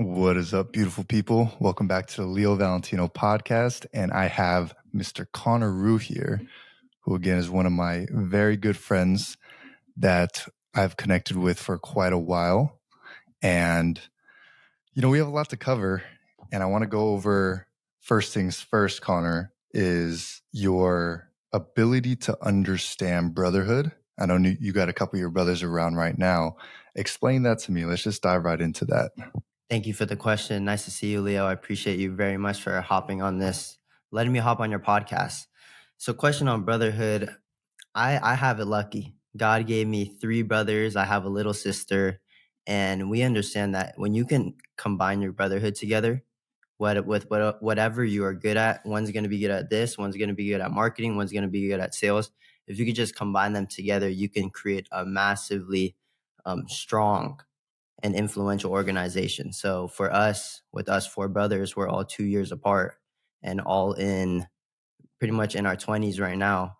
What is up, beautiful people? Welcome back to the Leo Valentino podcast. And I have Mr. Connor Rue here, who again is one of my very good friends that I've connected with for quite a while. And, we have a lot to cover. And I want to go over first things first, Connor, is your ability to understand brotherhood. I know you got a couple of your brothers around right now. Explain that to me. Let's just dive right into that. Thank you for the question. Nice to see you, Leo. I appreciate you very much for hopping on this, letting me hop on your podcast. So, question on brotherhood. I have it lucky. God gave me 3 brothers. I have a little sister. And we understand that when you can combine your brotherhood together, whatever you are good at, one's going to be good at this, one's going to be good at marketing, one's going to be good at sales. If you could just combine them together, you can create a massively strong and influential organization. So for us, with us 4 brothers, we're all 2 years apart and all in pretty much in our 20s right now.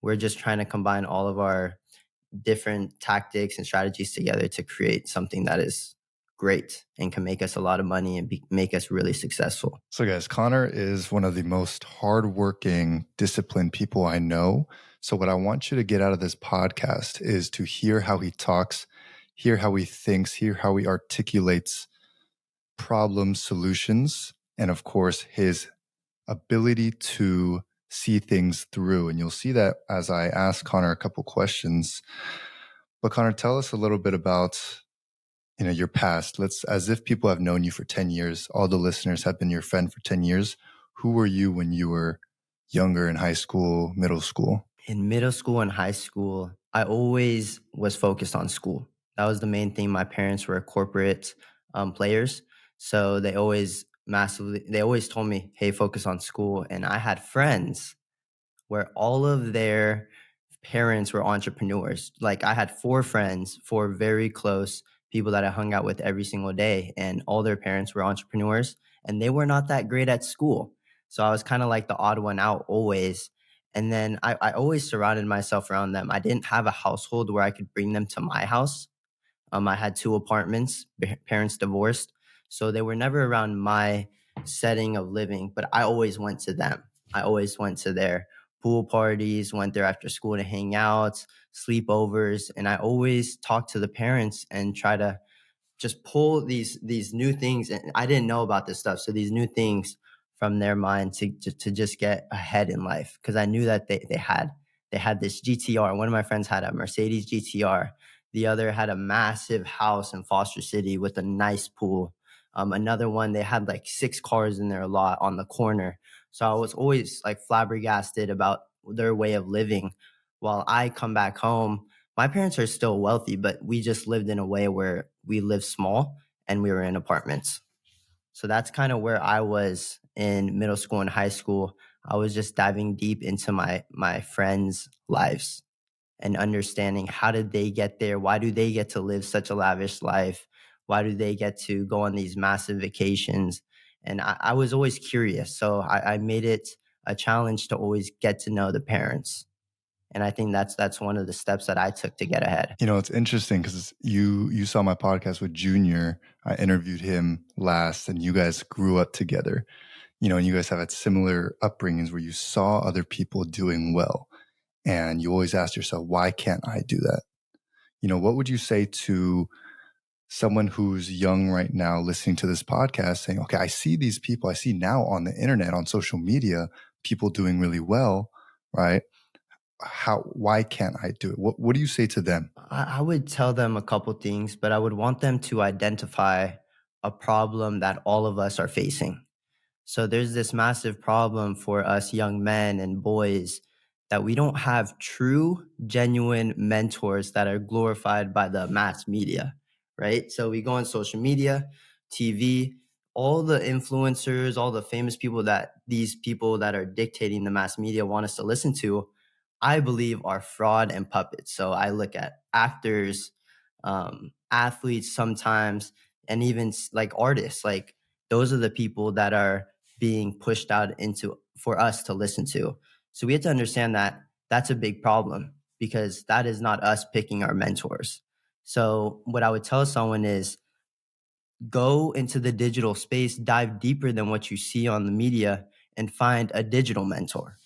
We're just trying to combine all of our different tactics and strategies together to create something that is great and can make us a lot of money and make us really successful. So, guys, Connor is one of the most hardworking, disciplined people I know. So, what I want you to get out of this podcast is to hear how he talks, hear how he thinks, hear how he articulates problem solutions, and of course, his ability to see things through. And you'll see that as I ask Connor a couple questions. But, Connor, tell us a little bit about your past. Let's, as if people have known you for 10 years, all the listeners have been your friend for 10 years. Who were you when you were younger in high school, middle school? In middle school and high school, I always was focused on school. That was the main thing. My parents were corporate players. So they always told me, hey, focus on school. And I had friends where all of their parents were entrepreneurs. Like I had 4 friends, 4 very close people that I hung out with every single day, and all their parents were entrepreneurs, and they were not that great at school. So I was kind of like the odd one out always. And then I always surrounded myself around them. I didn't have a household where I could bring them to my house. I had 2 apartments, parents divorced. So they were never around my setting of living, but I always went to them. I always went to their pool parties, went there after school to hang out, sleepovers. And I always talked to the parents and try to just pull these new things. And I didn't know about this stuff. So these new things from their mind to just get ahead in life. Cause I knew that they had this GTR. One of my friends had a Mercedes GTR. The other had a massive house in Foster City with a nice pool. Another one, they had like 6 cars in their lot on the corner. So I was always like flabbergasted about their way of living. While I come back home, my parents are still wealthy, but we just lived in a way where we lived small and we were in apartments. So that's kind of where I was in middle school and high school. I was just diving deep into my friends' lives and understanding how did they get there? Why do they get to live such a lavish life? Why do they get to go on these massive vacations? And I was always curious. So I made it a challenge to always get to know the parents. And I think that's one of the steps that I took to get ahead. It's interesting because you saw my podcast with Junior. I interviewed him last, and you guys grew up together. And you guys have had similar upbringings where you saw other people doing well, and you always asked yourself, why can't I do that? What would you say to someone who's young right now listening to this podcast saying, okay, I see these people, I see now on the internet, on social media, people doing really well, right? Why can't I do it? What do you say to them? I would tell them a couple things, but I would want them to identify a problem that all of us are facing. So there's this massive problem for us young men and boys that we don't have true, genuine mentors that are glorified by the mass media, right? So we go on social media, TV, all the influencers, all the famous people that these people that are dictating the mass media want us to listen to, I believe are fraud and puppets. So I look at actors, athletes sometimes, and even like artists. Like those are the people that are being pushed out into for us to listen to. So we have to understand that that's a big problem because that is not us picking our mentors. So what I would tell someone is go into the digital space, dive deeper than what you see on the media, and find a digital mentor.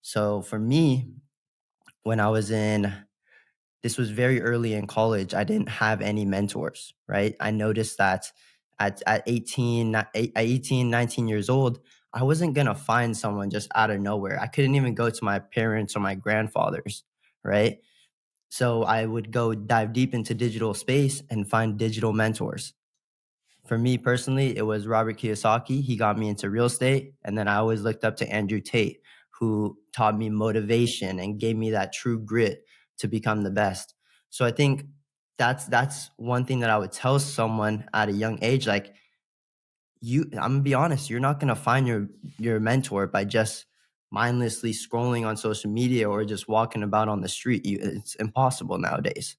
So for me, when I was in this was very early in college. I didn't have any mentors, right? I noticed that at 18, 19 years old, I wasn't going to find someone just out of nowhere. I couldn't even go to my parents or my grandfathers, right? So I would go dive deep into digital space and find digital mentors. For me personally, it was Robert Kiyosaki. He got me into real estate. And then I always looked up to Andrew Tate, who taught me motivation and gave me that true grit to become the best. So I think that's one thing that I would tell someone at a young age. Like, I'm gonna be honest, you're not gonna find your mentor by just mindlessly scrolling on social media or just walking about on the street. It's impossible nowadays.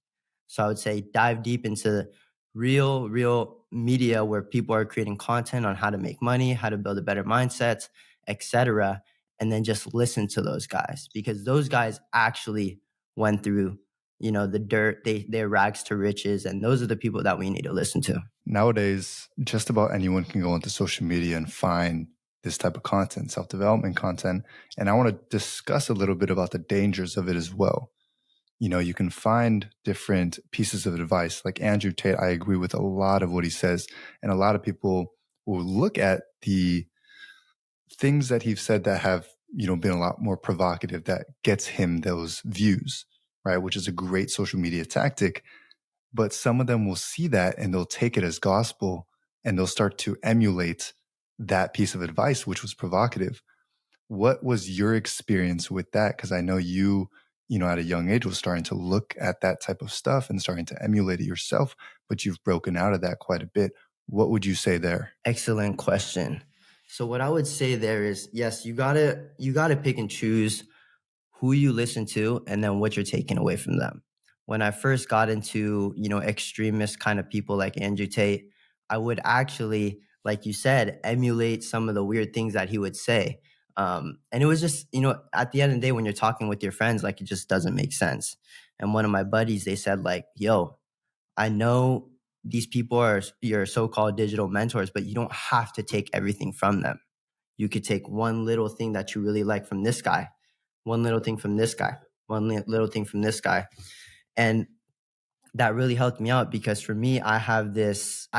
So I would say dive deep into real media where people are creating content on how to make money, how to build a better mindset, etc. And then just listen to those guys, because those guys actually went through, the dirt. They're rags to riches, and those are the people that we need to listen to. Nowadays, just about anyone can go into social media and find this type of content, self-development content. And I want to discuss a little bit about the dangers of it as well. You can find different pieces of advice. Like Andrew Tate, I agree with a lot of what he says. And a lot of people will look at the things that he's said that have, been a lot more provocative, that gets him those views, right? Which is a great social media tactic. But some of them will see that and they'll take it as gospel and they'll start to emulate that piece of advice, which was provocative. What was your experience with that? Because I know you at a young age was starting to look at that type of stuff and starting to emulate it yourself, but you've broken out of that quite a bit. What would you say there? Excellent question. So what I would say there is, yes, you gotta pick and choose who you listen to and then what you're taking away from them. When I first got into, extremist kind of people like Andrew Tate, I would actually, like you said, emulate some of the weird things that he would say. And it was just, at the end of the day, when you're talking with your friends, like, it just doesn't make sense. And one of my buddies, they said, like, yo, I know these people are your so-called digital mentors, but you don't have to take everything from them. You could take one little thing that you really like from this guy, one little thing from this guy, little thing from this guy. And that really helped me out, because for me, I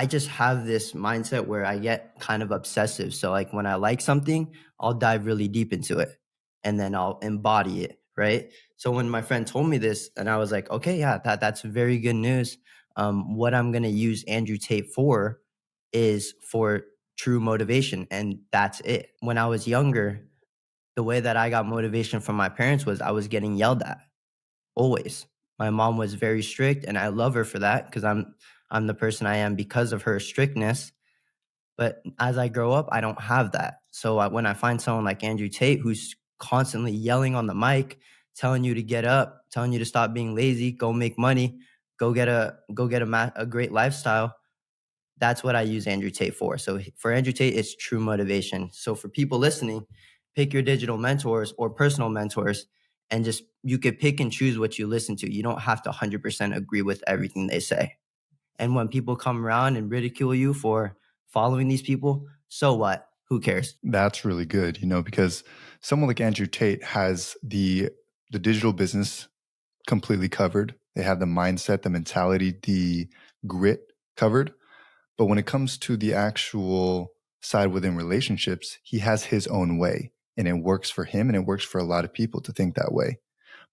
just have this mindset where I get kind of obsessive. So like when I like something, I'll dive really deep into it and then I'll embody it. Right. So when my friend told me this and I was like, okay, yeah, that's very good news. What I'm going to use Andrew Tate for is for true motivation. And that's it. When I was younger, the way that I got motivation from my parents was I was getting yelled at always. My mom was very strict and I love her for that, because I'm the person I am because of her strictness. But as I grow up, I don't have that. So when I find someone like Andrew Tate who's constantly yelling on the mic, telling you to get up, telling you to stop being lazy, go make money, go get a great lifestyle, that's what I use Andrew Tate for. So for Andrew Tate, it's true motivation. So for people listening, pick your digital mentors or personal mentors, and just you could pick and choose what you listen to. You don't have to 100% agree with everything they say. And when people come around and ridicule you for following these people, so what? Who cares? That's really good, because someone like Andrew Tate has the digital business completely covered. They have the mindset, the mentality, the grit covered. But when it comes to the actual side within relationships, he has his own way and it works for him and it works for a lot of people to think that way.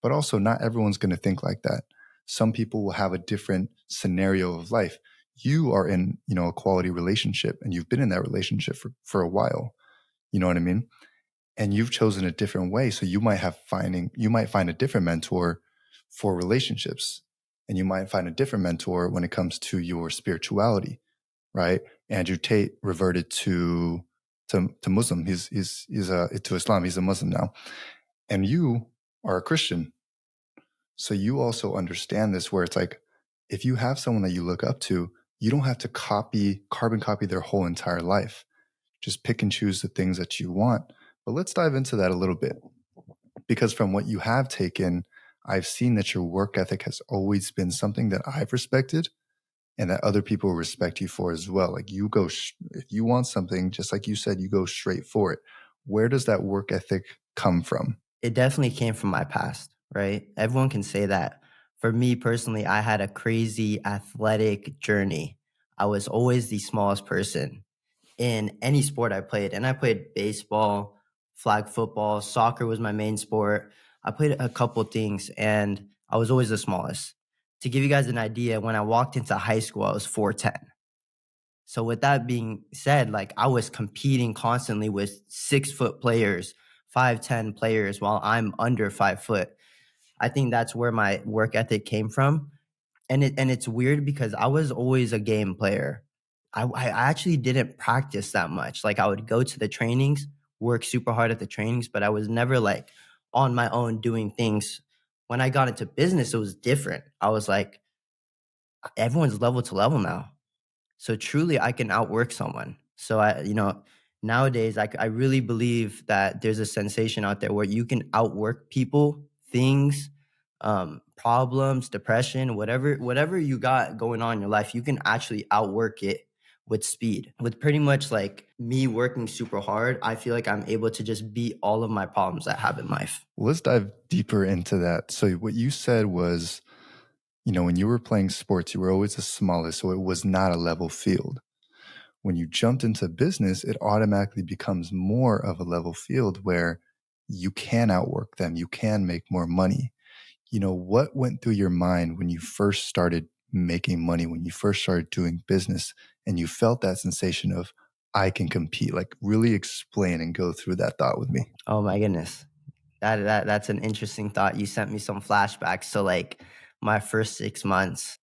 But also, not everyone's going to think like that. Some people will have a different scenario of life. You are in, a quality relationship and you've been in that relationship for a while. You know what I mean? And you've chosen a different way. So you might find a different mentor for relationships. And you might find a different mentor when it comes to your spirituality, right? Andrew Tate reverted to Muslim. He's to Islam. He's a Muslim now. And you are a Christian. So you also understand this, where it's like, if you have someone that you look up to, you don't have to carbon copy their whole entire life. Just pick and choose the things that you want. But let's dive into that a little bit, because from what you have taken, I've seen that your work ethic has always been something that I've respected. and that other people respect you for as well. Like you go, if you want something, just like you said, you go straight for it. Where does that work ethic come from? It definitely came from my past, right? Everyone can say that. For me personally, I had a crazy athletic journey. I was always the smallest person in any sport I played. And I played baseball, flag football, soccer was my main sport. I played a couple things and I was always the smallest. To give you guys an idea, when I walked into high school, I was 4'10". So with that being said, like I was competing constantly with 6 foot players, 5'10" players while I'm under 5 foot. I think that's where my work ethic came from. And it's weird because I was always a game player. I actually didn't practice that much. Like I would go to the trainings, work super hard at the trainings, but I was never like on my own doing things. When I got into business, it was different. I was like, everyone's level to level now. So truly, I can outwork someone. So nowadays, I really believe that there's a sensation out there where you can outwork people, things, problems, depression, whatever you got going on in your life, you can actually outwork it with speed. With pretty much like me working super hard, I feel like I'm able to just beat all of my problems I have in life. Well, let's dive deeper into that. So what you said was, when you were playing sports, you were always the smallest, so it was not a level field. When you jumped into business, it automatically becomes more of a level field where you can outwork them, you can make more money. What went through your mind when you first started making money, when you first started doing business, and you felt that sensation of, I can compete? Like, really explain and go through that thought with me. Oh my goodness. That's an interesting thought. You sent me some flashbacks to like my first 6 months.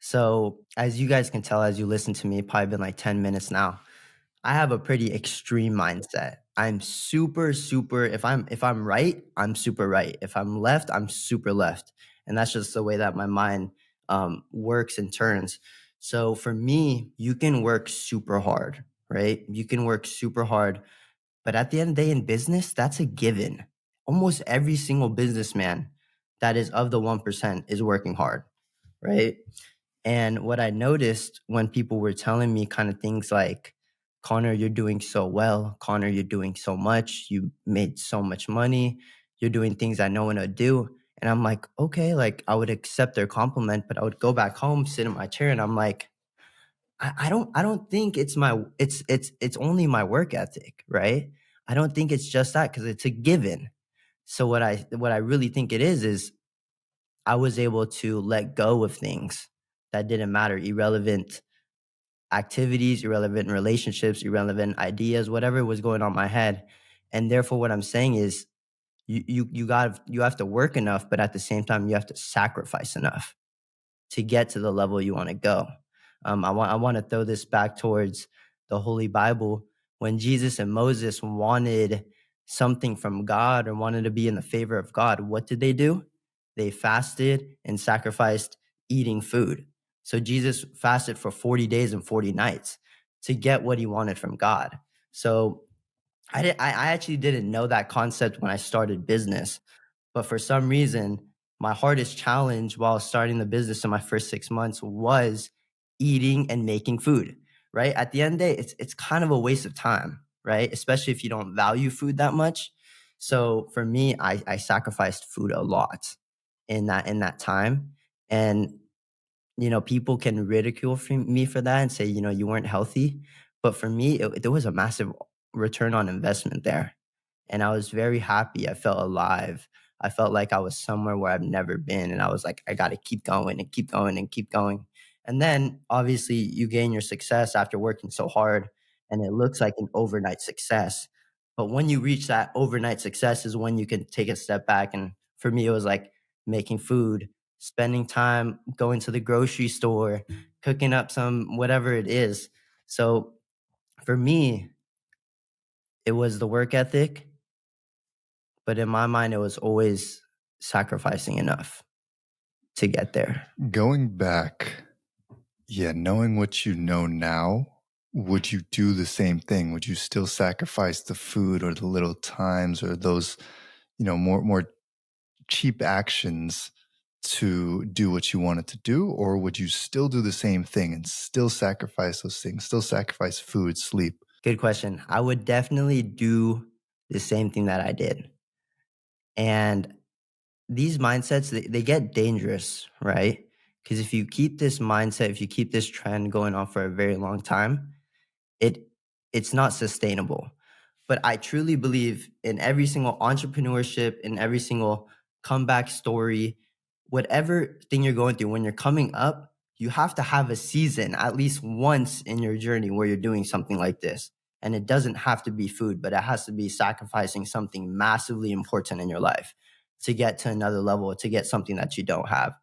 So, as you guys can tell, as you listen to me, probably been like 10 minutes now. I have a pretty extreme mindset. I'm super, super. If I'm right, I'm super right. If I'm left, I'm super left, and that's just the way that my mind works and turns. So for me, you can work super hard, right? You can work super hard, but at the end of the day, in business, that's a given. Almost every single businessman that is of the 1% is working hard, right? And what I noticed when people were telling me kind of things like, Connor, you're doing so well. Connor, you're doing so much. You made so much money. You're doing things that no one would do. And I'm like, okay, like I would accept their compliment, but I would go back home, sit in my chair, and I'm like, I don't think it's only my work ethic, right? I don't think it's just that because it's a given. So what I really think it is I was able to let go of things that didn't matter, irrelevant activities, irrelevant relationships, irrelevant ideas, whatever was going on in my head. And therefore, what I'm saying is, you have to work enough, but at the same time, you have to sacrifice enough to get to the level you want to go. I want to throw this back towards the Holy Bible. When Jesus and Moses wanted something from God or wanted to be in the favor of God, what did they do? They fasted and sacrificed eating food. So Jesus fasted for 40 days and 40 nights to get what he wanted from God. So I actually didn't know that concept when I started business, but for some reason, my hardest challenge while starting the business in my first 6 months was eating and making food, right? At the end of the day, it's kind of a waste of time, right? Especially if you don't value food that much. So for me, I sacrificed food a lot in that time. And people can ridicule me for that and say, you weren't healthy. But for me, there was a massive return on investment there. And I was very happy. I felt alive. I felt like I was somewhere where I've never been. And I was like, I got to keep going and keep going and keep going. And then obviously you gain your success after working so hard and it looks like an overnight success. But when you reach that overnight success is when you can take a step back. And for me, it was like making food, spending time going to the grocery store, cooking up some whatever it is. So for me, it was the work ethic, but in my mind, it was always sacrificing enough to get there. Going back, yeah, knowing what you know now, would you do the same thing? Would you still sacrifice the food or the little times or those, more cheap actions to do what you wanted to do, or would you still do the same thing and still sacrifice those things, still sacrifice food, sleep? Good question. I would definitely do the same thing that I did. And these mindsets, they get dangerous, right? Because if you keep this mindset, if you keep this trend going on for a very long time, it it's not sustainable. But I truly believe in every single entrepreneurship, in every single comeback story, whatever thing you're going through, when you're coming up, you have to have a season at least once in your journey where you're doing something like this. And it doesn't have to be food, but it has to be sacrificing something massively important in your life to get to another level, to get something that you don't have.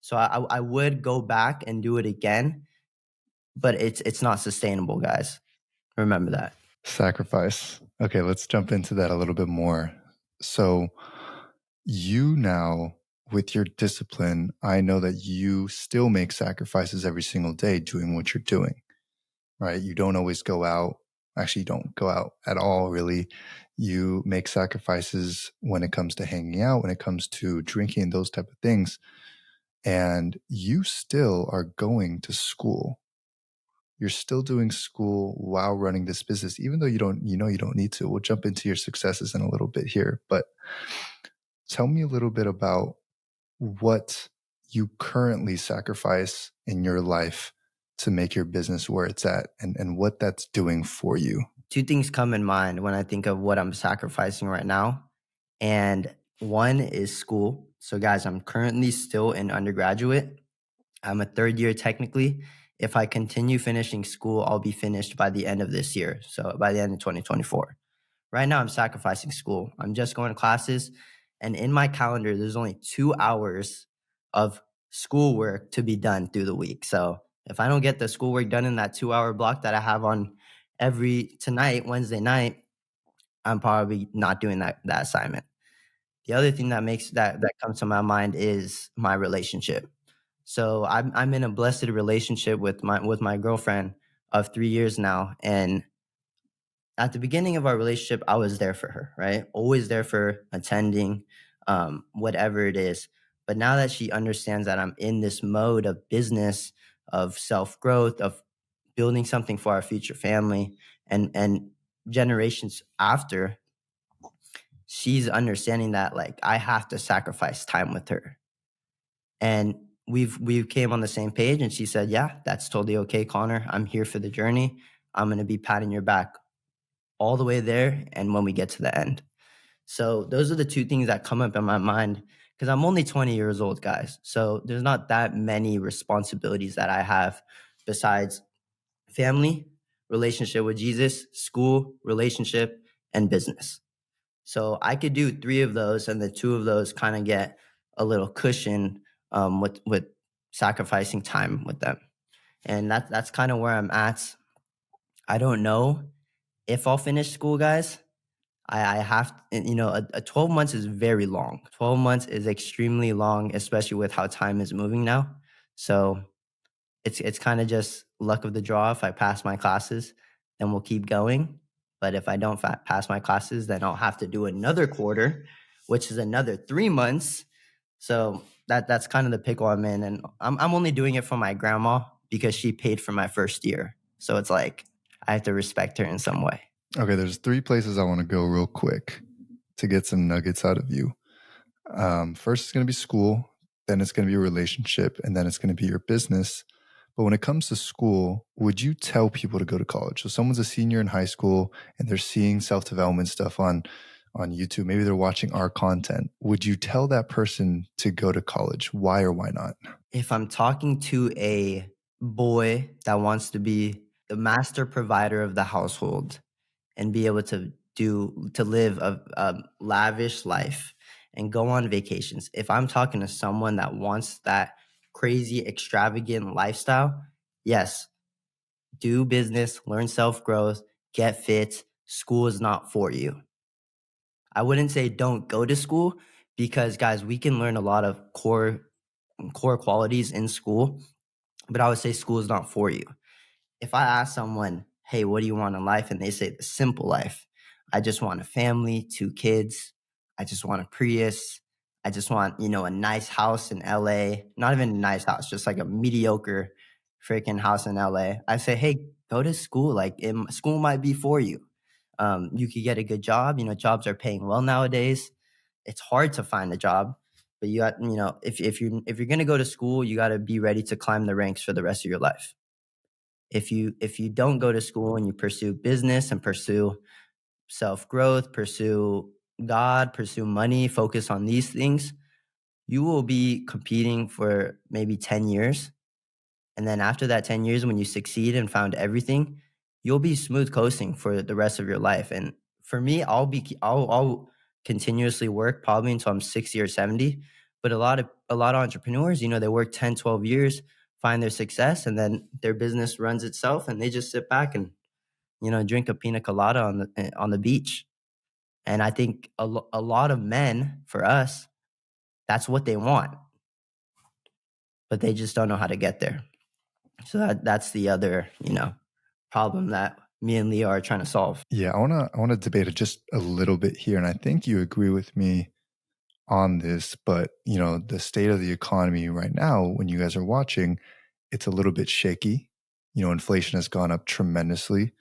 So I would go back and do it again, but it's not sustainable, guys. Remember that. Sacrifice. Okay, let's jump into that a little bit more. So, you now, with your discipline, I know that you still make sacrifices every single day doing what you're doing, right? You don't always go out. Actually, you don't go out at all, really. You make sacrifices when it comes to hanging out, when it comes to drinking, those type of things. And you still are going to school. You're still doing school while running this business, even though you don't need to. We'll jump into your successes in a little bit here, but tell me a little bit about what you currently sacrifice in your life to make your business where it's at, and what that's doing for you. Two things come in mind when I think of what I'm sacrificing right now. And one is school. So, guys, I'm currently still in undergraduate. I'm a third year technically. If I continue finishing school, I'll be finished by the end of this year. So, by the end of 2024. Right now, I'm sacrificing school. I'm just going to classes. And in my calendar, there's only 2 hours of schoolwork to be done through the week. So if I don't get the schoolwork done in that 2 hour block that I have on every tonight, Wednesday night, I'm probably not doing that assignment. The other thing that makes that comes to my mind is my relationship. So I'm in a blessed relationship with my girlfriend of 3 years now, and at the beginning of our relationship, I was there for her, right? Always there for her, attending, whatever it is. But now that she understands that I'm in this mode of business, of self growth, of building something for our future family, and generations after, she's understanding that like I have to sacrifice time with her. And we came on the same page, and she said, "Yeah, that's totally okay, Connor. I'm here for the journey. I'm gonna be patting your back all the way there and when we get to the end." So those are the two things that come up in my mind because I'm only 20 years old, guys. So there's not that many responsibilities that I have besides family, relationship with Jesus, school, relationship, and business. So I could do three of those, and the two of those kind of get a little cushion with sacrificing time with them. And that's kind of where I'm at. I don't know if I'll finish school, guys. I have, a 12 months is very long. 12 months is extremely long, especially with how time is moving now. So it's kind of just luck of the draw. If I pass my classes, then we'll keep going. But if I don't pass my classes, then I'll have to do another quarter, which is another 3 months. So that's kind of the pickle I'm in. And I'm only doing it for my grandma because she paid for my first year. So it's like I have to respect her in some way. Okay, there's three places I want to go real quick to get some nuggets out of you. First, it's going to be school, then it's going to be a relationship, and then it's going to be your business. But when it comes to school, would you tell people to go to college? So someone's a senior in high school and they're seeing self-development stuff on YouTube. Maybe they're watching our content. Would you tell that person to go to college? Why or why not? If I'm talking to a boy that wants to be the master provider of the household and be able to live a lavish life and go on vacations, if I'm talking to someone that wants that crazy extravagant lifestyle, yes, do business, learn self-growth, get fit. School is not for you. I wouldn't say don't go to school because guys, we can learn a lot of core qualities in school, but I would say school is not for you. If I ask someone, hey, what do you want in life? And they say the simple life. I just want a family, 2 kids. I just want a Prius. I just want, a nice house in LA, not even a nice house, just like a mediocre freaking house in LA. I say, hey, go to school. Like school might be for you. You could get a good job. Jobs are paying well nowadays. It's hard to find a job, but you got, if you're gonna go to school, you got to be ready to climb the ranks for the rest of your life. If you don't go to school and you pursue business and pursue self growth, pursue God, pursue money, focus on these things, you will be competing for maybe 10 years. And then after that 10 years, when you succeed and found everything, you'll be smooth coasting for the rest of your life. And for me, I'll continuously work probably until I'm 60 or 70. But a lot of entrepreneurs, they work 10, 12 years, find their success, and then their business runs itself and they just sit back and, drink a pina colada on the beach. And I think a lot of men, for us, that's what they want, but they just don't know how to get there. So that's the other, problem that me and Leo are trying to solve. Yeah, I wanna debate it just a little bit here, and I think you agree with me on this, but the state of the economy right now, when you guys are watching, it's a little bit shaky. Inflation has gone up tremendously.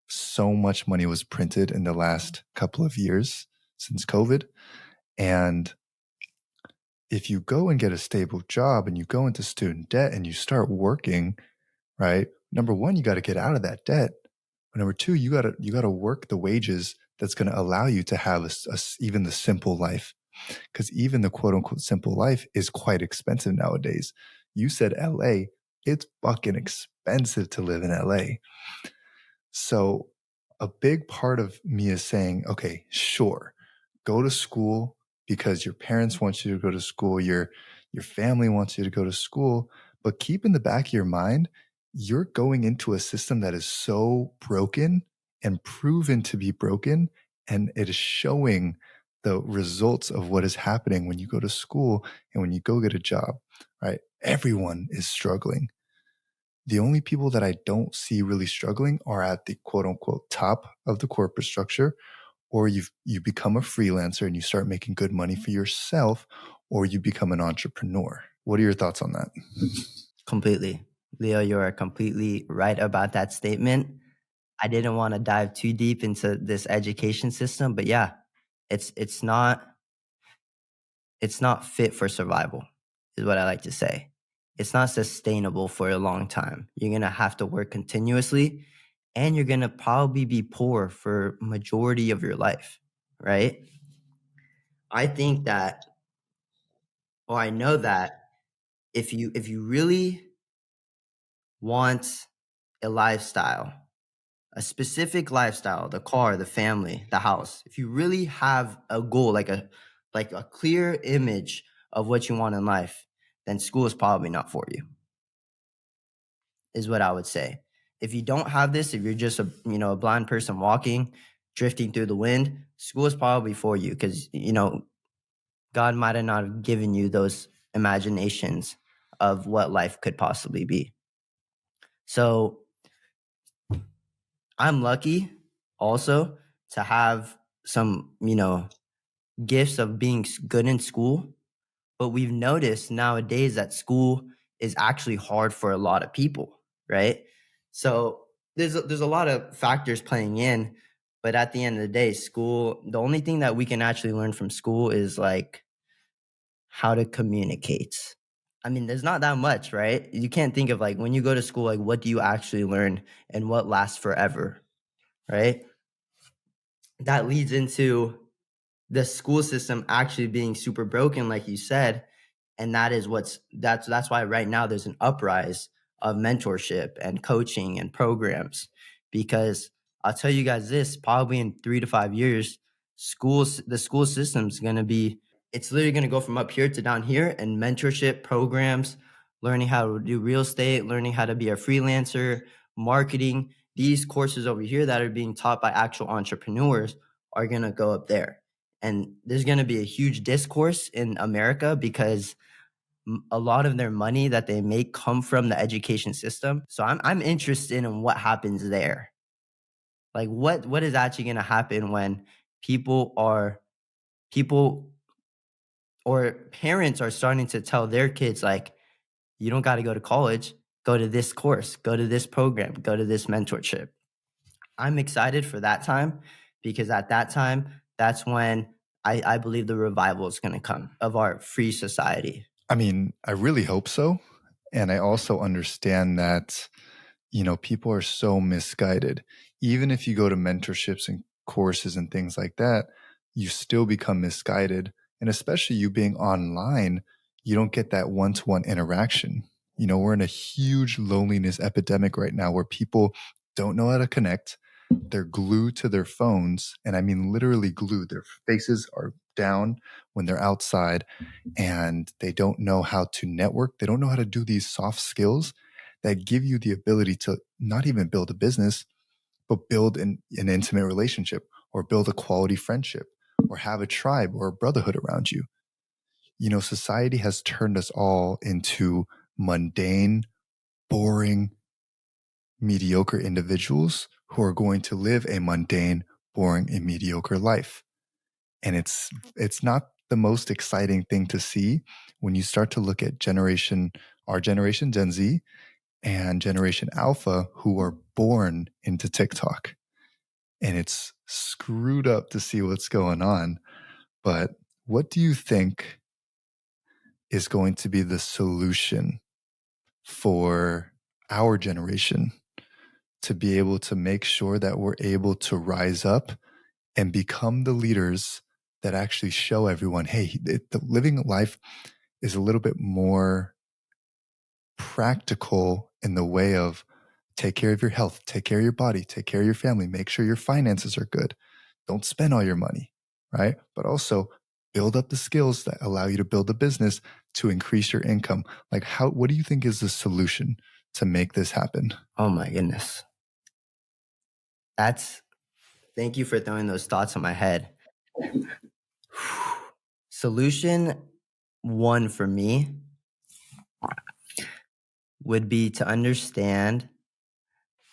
So much money was printed in the last couple of years since COVID. And if you go and get a stable job and you go into student debt and you start working, right? Number one, you got to get out of that debt. But number two, you gotta work the wages that's going to allow you to have even the simple life, because even the quote unquote simple life is quite expensive nowadays. You said LA, it's fucking expensive to live in LA. So a big part of me is saying, okay, sure, go to school because your parents want you to go to school, your family wants you to go to school, but keep in the back of your mind, you're going into a system that is so broken and proven to be broken, and it is showing the results of what is happening when you go to school and when you go get a job, right? Everyone is struggling. The only people that I don't see really struggling are at the quote unquote top of the corporate structure, or you become a freelancer and you start making good money for yourself, or you become an entrepreneur. What are your thoughts on that? Completely. Leo, you are completely right about that statement. I didn't want to dive too deep into this education system, but yeah, it's not fit for survival, is what I like to say. It's not sustainable for a long time. You're going to have to work continuously and you're going to probably be poor for majority of your life, right? I think that, or I know that if you really want a lifestyle, a specific lifestyle, the car, the family, the house, if you really have a goal, like a clear image of what you want in life, then school is probably not for you, is what I would say. If you don't have this, if you're just a blind person walking, drifting through the wind, school is probably for you because God might have not have given you those imaginations of what life could possibly be. So I'm lucky also to have some, gifts of being good in school. But we've noticed nowadays that school is actually hard for a lot of people, right? So there's a lot of factors playing in, but at the end of the day, school, the only thing that we can actually learn from school is like how to communicate. I mean, there's not that much, right? You can't think of like when you go to school, like what do you actually learn and what lasts forever, right? That leads into the school system actually being super broken, like you said. And that's why right now there's an uprise of mentorship and coaching and programs. Because I'll tell you guys this, probably in 3 to 5 years, the school system's gonna be, it's literally gonna go from up here to down here, and mentorship programs, learning how to do real estate, learning how to be a freelancer, marketing, these courses over here that are being taught by actual entrepreneurs are gonna go up there. And there's going to be a huge discourse in America because a lot of their money that they make come from the education system. So I'm interested in what happens there. Like what is actually going to happen when people or parents are starting to tell their kids, like, you don't got to go to college, go to this course, go to this program, go to this mentorship. I'm excited for that time because at that time, that's when I believe the revival is going to come of our free society. I mean, I really hope so. And I also understand that, people are so misguided. Even if you go to mentorships and courses and things like that, you still become misguided. And especially you being online, you don't get that one to one interaction. We're in a huge loneliness epidemic right now where people don't know how to connect. They're glued to their phones. And I mean, literally glued. Their faces are down when they're outside and they don't know how to network. They don't know how to do these soft skills that give you the ability to not even build a business, but build an intimate relationship or build a quality friendship or have a tribe or a brotherhood around you. Society has turned us all into mundane, boring, mediocre individuals who are going to live a mundane, boring, and mediocre life. And it's not the most exciting thing to see when you start to look at our generation Gen Z and generation Alpha, who are born into TikTok. And it's screwed up to see what's going on. But what do you think is going to be the solution for our generation to be able to make sure that we're able to rise up and become the leaders that actually show everyone, hey, the living life is a little bit more practical in the way of take care of your health, take care of your body, take care of your family, make sure your finances are good. Don't spend all your money, right? But also build up the skills that allow you to build a business to increase your income. Like what do you think is the solution to make this happen? Oh my goodness. Thank you for throwing those thoughts in my head. Solution one for me would be to understand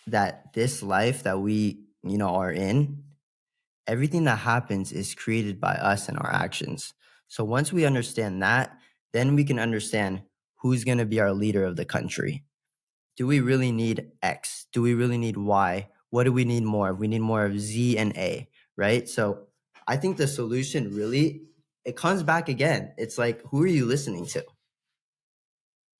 that this life that we, are in, everything that happens is created by us and our actions. So once we understand that, then we can understand who's going to be our leader of the country. Do we really need X? Do we really need Y? What do we need more of? We need more of Z and A, right? So I think the solution really, it comes back again. It's like, who are you listening to?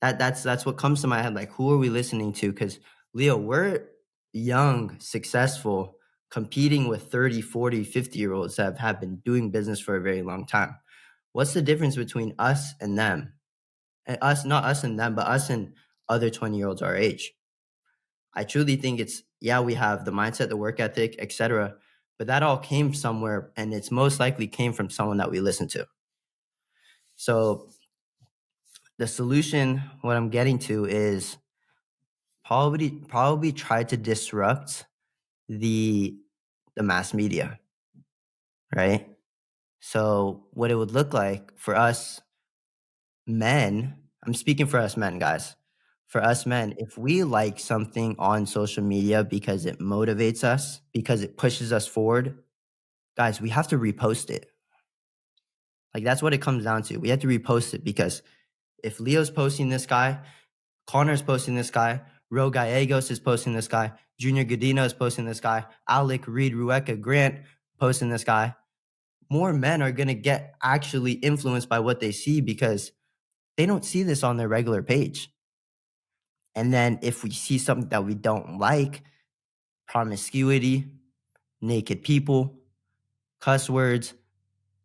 That's what comes to my head. Like, who are we listening to? Because Leo, we're young, successful, competing with 30, 40, 50-year-olds that have been doing business for a very long time. What's the difference between us and them? And us, not us and them, but us and other 20-year-olds our age. I truly think we have the mindset, the work ethic, etc. But that all came somewhere, and it's most likely came from someone that we listen to. So the solution, what I'm getting to is probably try to disrupt the mass media, right? So what it would look like for us men, I'm speaking for us men, guys. For us men, if we like something on social media because it motivates us, because it pushes us forward, guys, we have to repost it. Like, that's what it comes down to. We have to repost it because if Leo's posting this guy, Connor's posting this guy, Ro Gallegos is posting this guy, Junior Godino is posting this guy, Alec, Reed, Rueka, Grant posting this guy, more men are going to get actually influenced by what they see because they don't see this on their regular page. And then if we see something that we don't like, promiscuity, naked people, cuss words,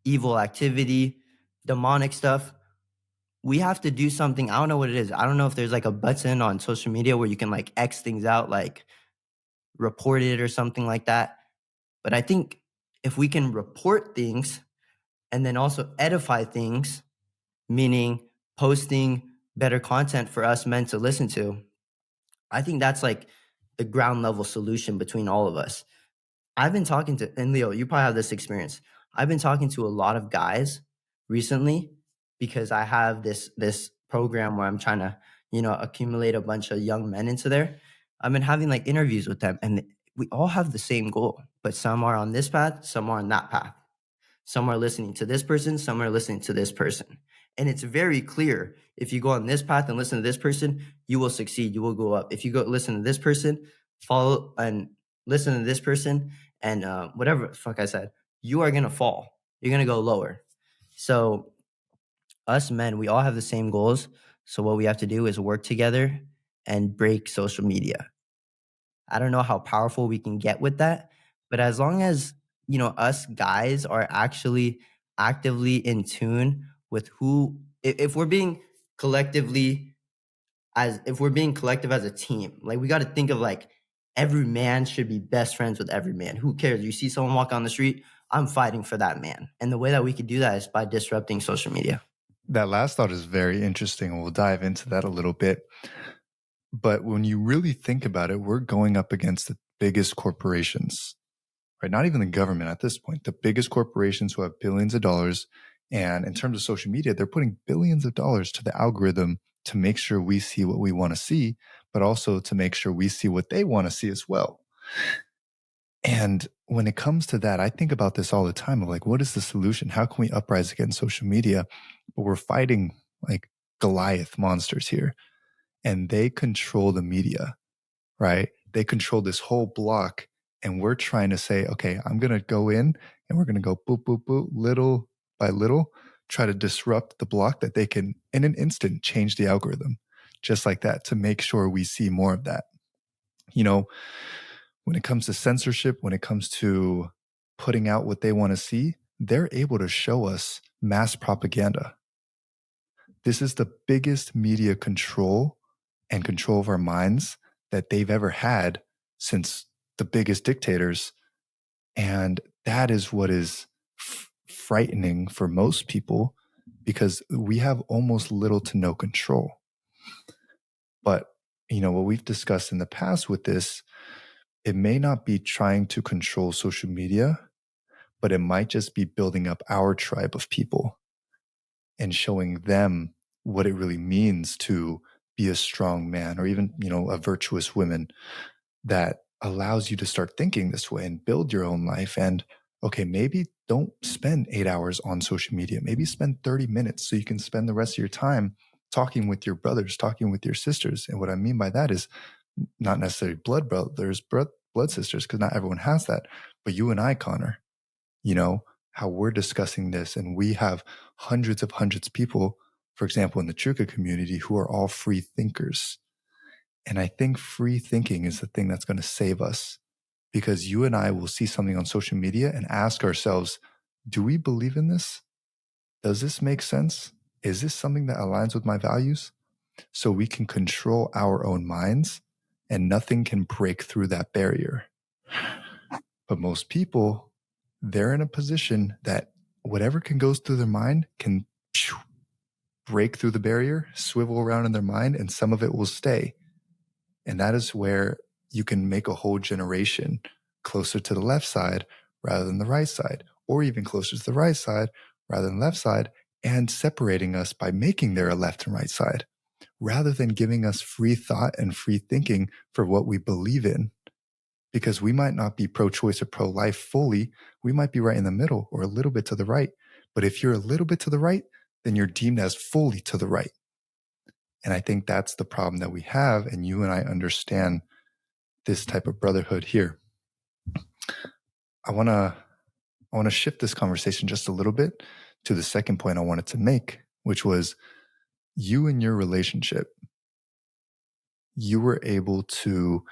evil activity, demonic stuff, we have to do something. I don't know what it is. I don't know if there's like a button on social media where you can like X things out, like report it or something like that. But I think if we can report things and then also edify things, meaning posting better content for us men to listen to, I think that's like the ground level solution between all of us. I've been talking to, and Leo, you probably have this experience. I've been talking to a lot of guys recently because I have this program where I'm trying to, accumulate a bunch of young men into there. I've been having like interviews with them, and we all have the same goal, but some are on this path, some are on that path. Some are listening to this person, some are listening to this person. And it's very clear, if you go on this path and listen to this person, you will succeed, you will go up. If you go listen to this person, follow and listen to this person, and whatever the fuck I said, you are gonna fall. You're gonna go lower. So us men, we all have the same goals. So what we have to do is work together and break social media. I don't know how powerful we can get with that, but as long as, us guys are actually actively in tune with who, if we're being collectively, as if we're being collective as a team, like we got to think of like every man should be best friends with every man. Who cares? You see someone walk on the street, I'm fighting for that man. And the way that we could do that is by disrupting social media. That last thought is very interesting, and we'll dive into that a little bit. But when you really think about it, we're going up against the biggest corporations, right? Not even the government at this point, the biggest corporations who have billions of dollars. And in terms of social media, they're putting billions of dollars to the algorithm to make sure we see what we want to see, but also to make sure we see what they want to see as well. And when it comes to that, I think about this all the time of like, what is the solution? How can we uprise against social media? But we're fighting like Goliath monsters here, and they control the media, right? They control this whole block. And we're trying to say, okay, I'm going to go in and we're going to go boop, boop, boop, little by little, try to disrupt the block that they can, in an instant, change the algorithm just like that to make sure we see more of that. You know, when it comes to censorship, when it comes to putting out what they want to see, they're able to show us mass propaganda. This is the biggest media control and control of our minds that they've ever had since the biggest dictators. And that is what is frightening for most people because we have almost little to no control. But, what we've discussed in the past with this, it may not be trying to control social media, but it might just be building up our tribe of people and showing them what it really means to be a strong man or even, a virtuous woman that allows you to start thinking this way and build your own life. And okay, maybe don't spend 8 hours on social media. Maybe spend 30 minutes so you can spend the rest of your time talking with your brothers, talking with your sisters. And what I mean by that is not necessarily blood brothers, blood sisters, because not everyone has that. But you and I, Connor, how we're discussing this, and we have hundreds of people, for example, in the Chuka community, who are all free thinkers. And I think free thinking is the thing that's going to save us because you and I will see something on social media and ask ourselves, do we believe in this? Does this make sense? Is this something that aligns with my values? So we can control our own minds and nothing can break through that barrier. But most people, they're in a position that whatever can go through their mind can break through the barrier, swivel around in their mind, and some of it will stay. And that is where you can make a whole generation closer to the left side rather than the right side, or even closer to the right side rather than left side, and separating us by making there a left and right side, rather than giving us free thought and free thinking for what we believe in. Because we might not be pro-choice or pro-life fully. We might be right in the middle or a little bit to the right. But if you're a little bit to the right, then you're deemed as fully to the right. And I think that's the problem that we have. And you and I understand this type of brotherhood here. I want to shift this conversation just a little bit to the second point I wanted to make, which was you and your relationship. You were able to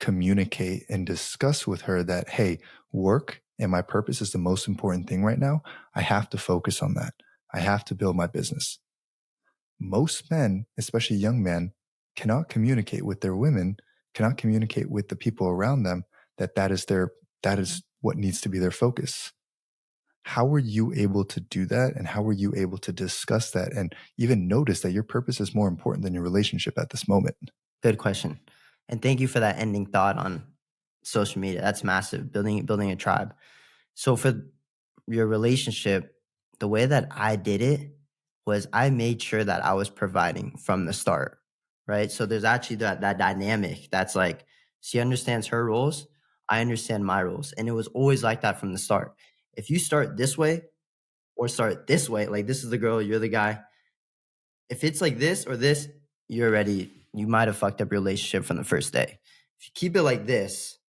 communicate and discuss with her that, hey, work and my purpose is the most important thing right now. I have to focus on that. I have to build my business. Most men, especially young men, cannot communicate with their women, cannot communicate with the people around them that is what needs to be their focus. How were you able to do that? And how were you able to discuss that and even notice that your purpose is more important than your relationship at this moment? Good question. And thank you for that ending thought on social media. That's massive, building a tribe. So for your relationship, the way that I did it was I made sure that I was providing from the start, right? So there's actually that dynamic that's like she understands her roles, I understand my roles, and it was always like that from the start. If you start this way or start this way, like this is the girl, you're the guy. If it's like this or this, you might have fucked up your relationship from the first day. If you keep it like this,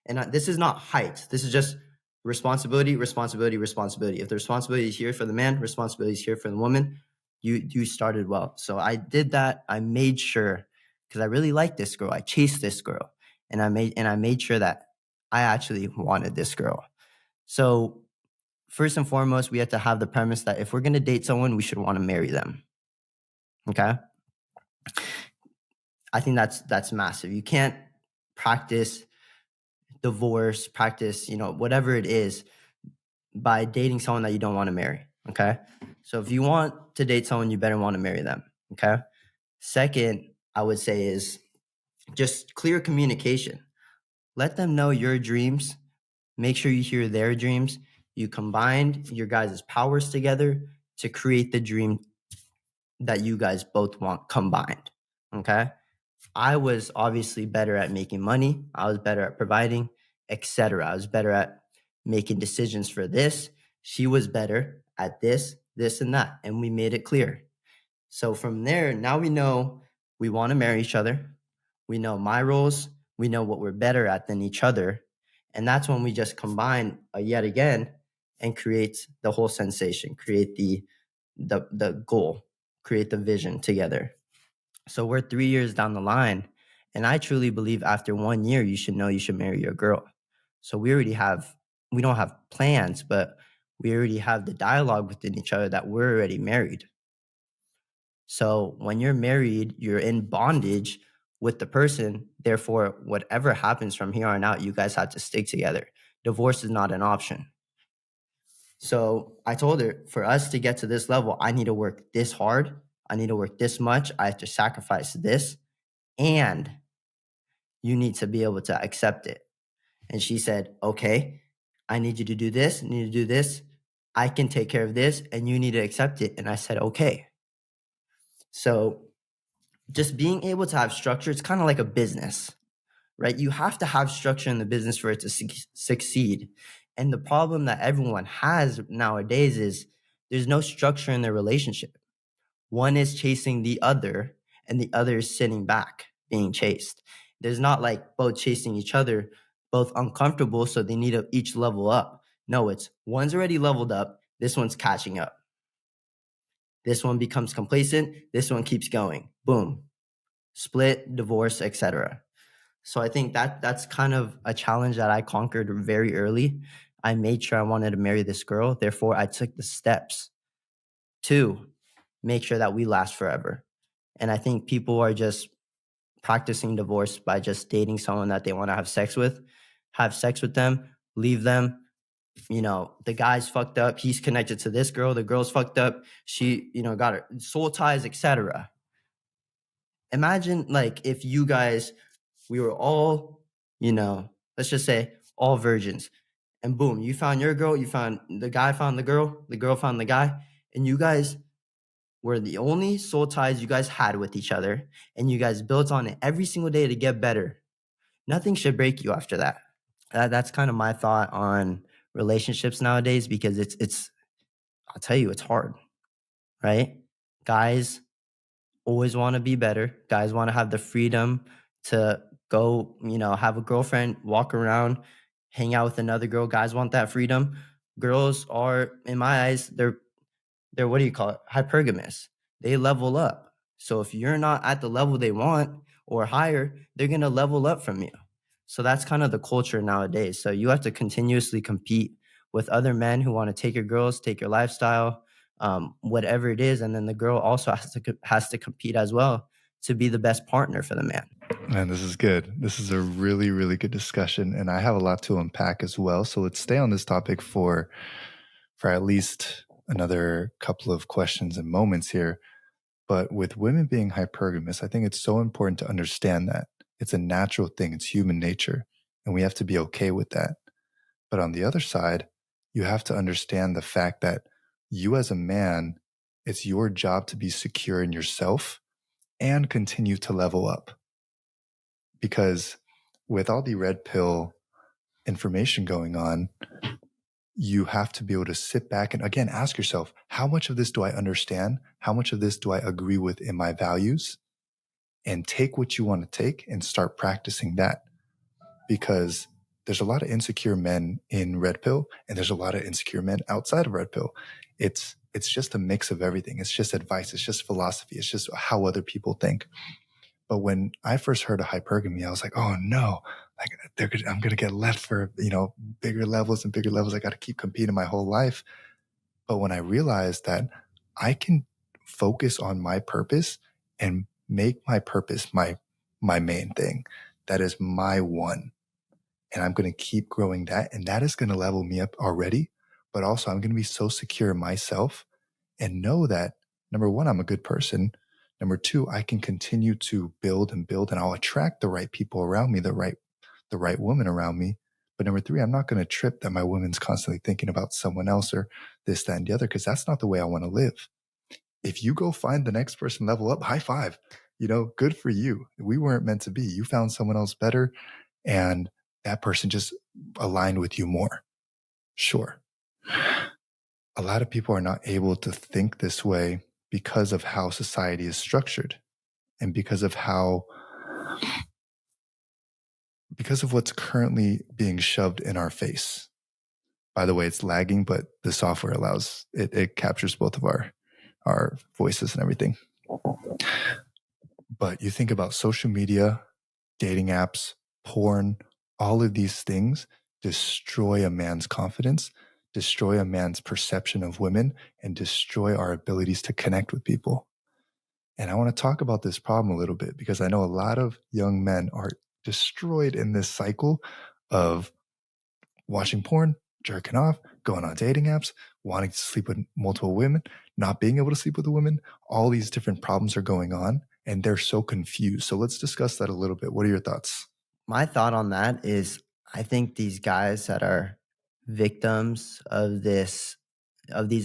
and this is not height, this is just responsibility, responsibility, responsibility. If the responsibility is here for the man, responsibility is here for the woman, you started well. So I did that. I made sure, because I really liked this girl. I chased this girl, and I made sure that I actually wanted this girl. So first and foremost, we have to have the premise that if we're going to date someone, we should want to marry them. Okay? I think that's massive. You can't practice divorce, practice, whatever it is by dating someone that you don't want to marry. Okay? So if you want to date someone, you better want to marry them. Okay? Second, I would say is just clear communication. Let them know your dreams. Make sure you hear their dreams. You combined your guys' powers together to create the dream that you guys both want combined. Okay? I was obviously better at making money. I was better at providing, etc. I was better at making decisions for this. She was better at this, this, and that. And we made it clear. So from there, now we know we want to marry each other. We know my roles. We know what we're better at than each other. And that's when we just combine yet again and create the whole sensation, create the goal, create the vision together. So we're 3 years down the line, and I truly believe after 1 year, you should know you should marry your girl. So we don't have plans, but we already have the dialogue within each other that we're already married. So when you're married, you're in bondage with the person. Therefore, whatever happens from here on out, you guys have to stick together. Divorce is not an option. So I told her, for us to get to this level, I need to work this hard. I need to work this much. I have to sacrifice this. And you need to be able to accept it. And she said, okay, I need you to do this. I need to do this. I can take care of this, and you need to accept it. And I said, okay. So just being able to have structure, it's kind of like a business, right? You have to have structure in the business for it to succeed. And the problem that everyone has nowadays is there's no structure in their relationship. One is chasing the other, and the other is sitting back being chased. There's not like both chasing each other, both uncomfortable, so they need to each level up. No, it's one's already leveled up, this one's catching up. This one becomes complacent, this one keeps going. Boom. Split, divorce, etc. So I think that's kind of a challenge that I conquered very early. I made sure I wanted to marry this girl. Therefore, I took the steps to make sure that we last forever. And I think people are just practicing divorce by just dating someone that they want to have sex with them, leave them. The guy's fucked up. He's connected to this girl. The girl's fucked up. She, got her soul ties, etc. Imagine like if you guys, we were all, let's just say all virgins. And boom, you found your girl, you found the guy found the girl found the guy, and you guys were the only soul ties you guys had with each other, and you guys built on it every single day to get better. Nothing should break you after that. That's kind of my thought on relationships nowadays, because it's I'll tell you, it's hard, right? Guys always want to be better. Guys want to have the freedom to go, have a girlfriend, walk around, hang out with another girl. Guys want that freedom. Girls are, in my eyes, they're what do you call it? Hypergamous. They level up. So if you're not at the level they want or higher, they're going to level up from you. So that's kind of the culture nowadays. So you have to continuously compete with other men who want to take your girls, take your lifestyle, whatever it is. And then the girl also has to compete as well to be the best partner for the man. Man, this is good. This is a really, really good discussion, and I have a lot to unpack as well. So let's stay on this topic for at least another couple of questions and moments here. But with women being hypergamous, I think it's so important to understand that it's a natural thing. It's human nature, and we have to be okay with that. But on the other side, you have to understand the fact that you as a man, it's your job to be secure in yourself and continue to level up. Because with all the red pill information going on, you have to be able to sit back and again ask yourself, how much of this do I understand? How much of this do I agree with in my values? And take what you want to take and start practicing that. Because there's a lot of insecure men in Red Pill, and there's a lot of insecure men outside of Red Pill. It's just a mix of everything. It's just advice. It's just philosophy. It's just how other people think. But when I first heard of hypergamy, I was like, oh no, like I'm going to get left for, bigger levels and bigger levels. I got to keep competing my whole life. But when I realized that I can focus on my purpose and make my purpose my main thing, that is my one. And I'm going to keep growing that. And that is going to level me up already. But also I'm going to be so secure in myself and know that number one, I'm a good person. Number two, I can continue to build and build, and I'll attract the right people around me, the right woman around me. But number three, I'm not going to trip that my woman's constantly thinking about someone else or this, that, and the other, because that's not the way I want to live. If you go find the next person, level up, high five, good for you. We weren't meant to be. You found someone else better, and that person just aligned with you more. Sure. A lot of people are not able to think this way because of how society is structured and because of what's currently being shoved in our face. By the way, it's lagging, but the software allows it captures both of our voices and everything. But you think about social media, dating apps, porn, all of these things destroy a man's confidence, destroy a man's perception of women, and destroy our abilities to connect with people. And I want to talk about this problem a little bit because I know a lot of young men are destroyed in this cycle of watching porn, jerking off, going on dating apps, wanting to sleep with multiple women, not being able to sleep with a woman. All these different problems are going on and they're so confused. So let's discuss that a little bit. What are your thoughts? My thought on that is I think these guys that are victims of these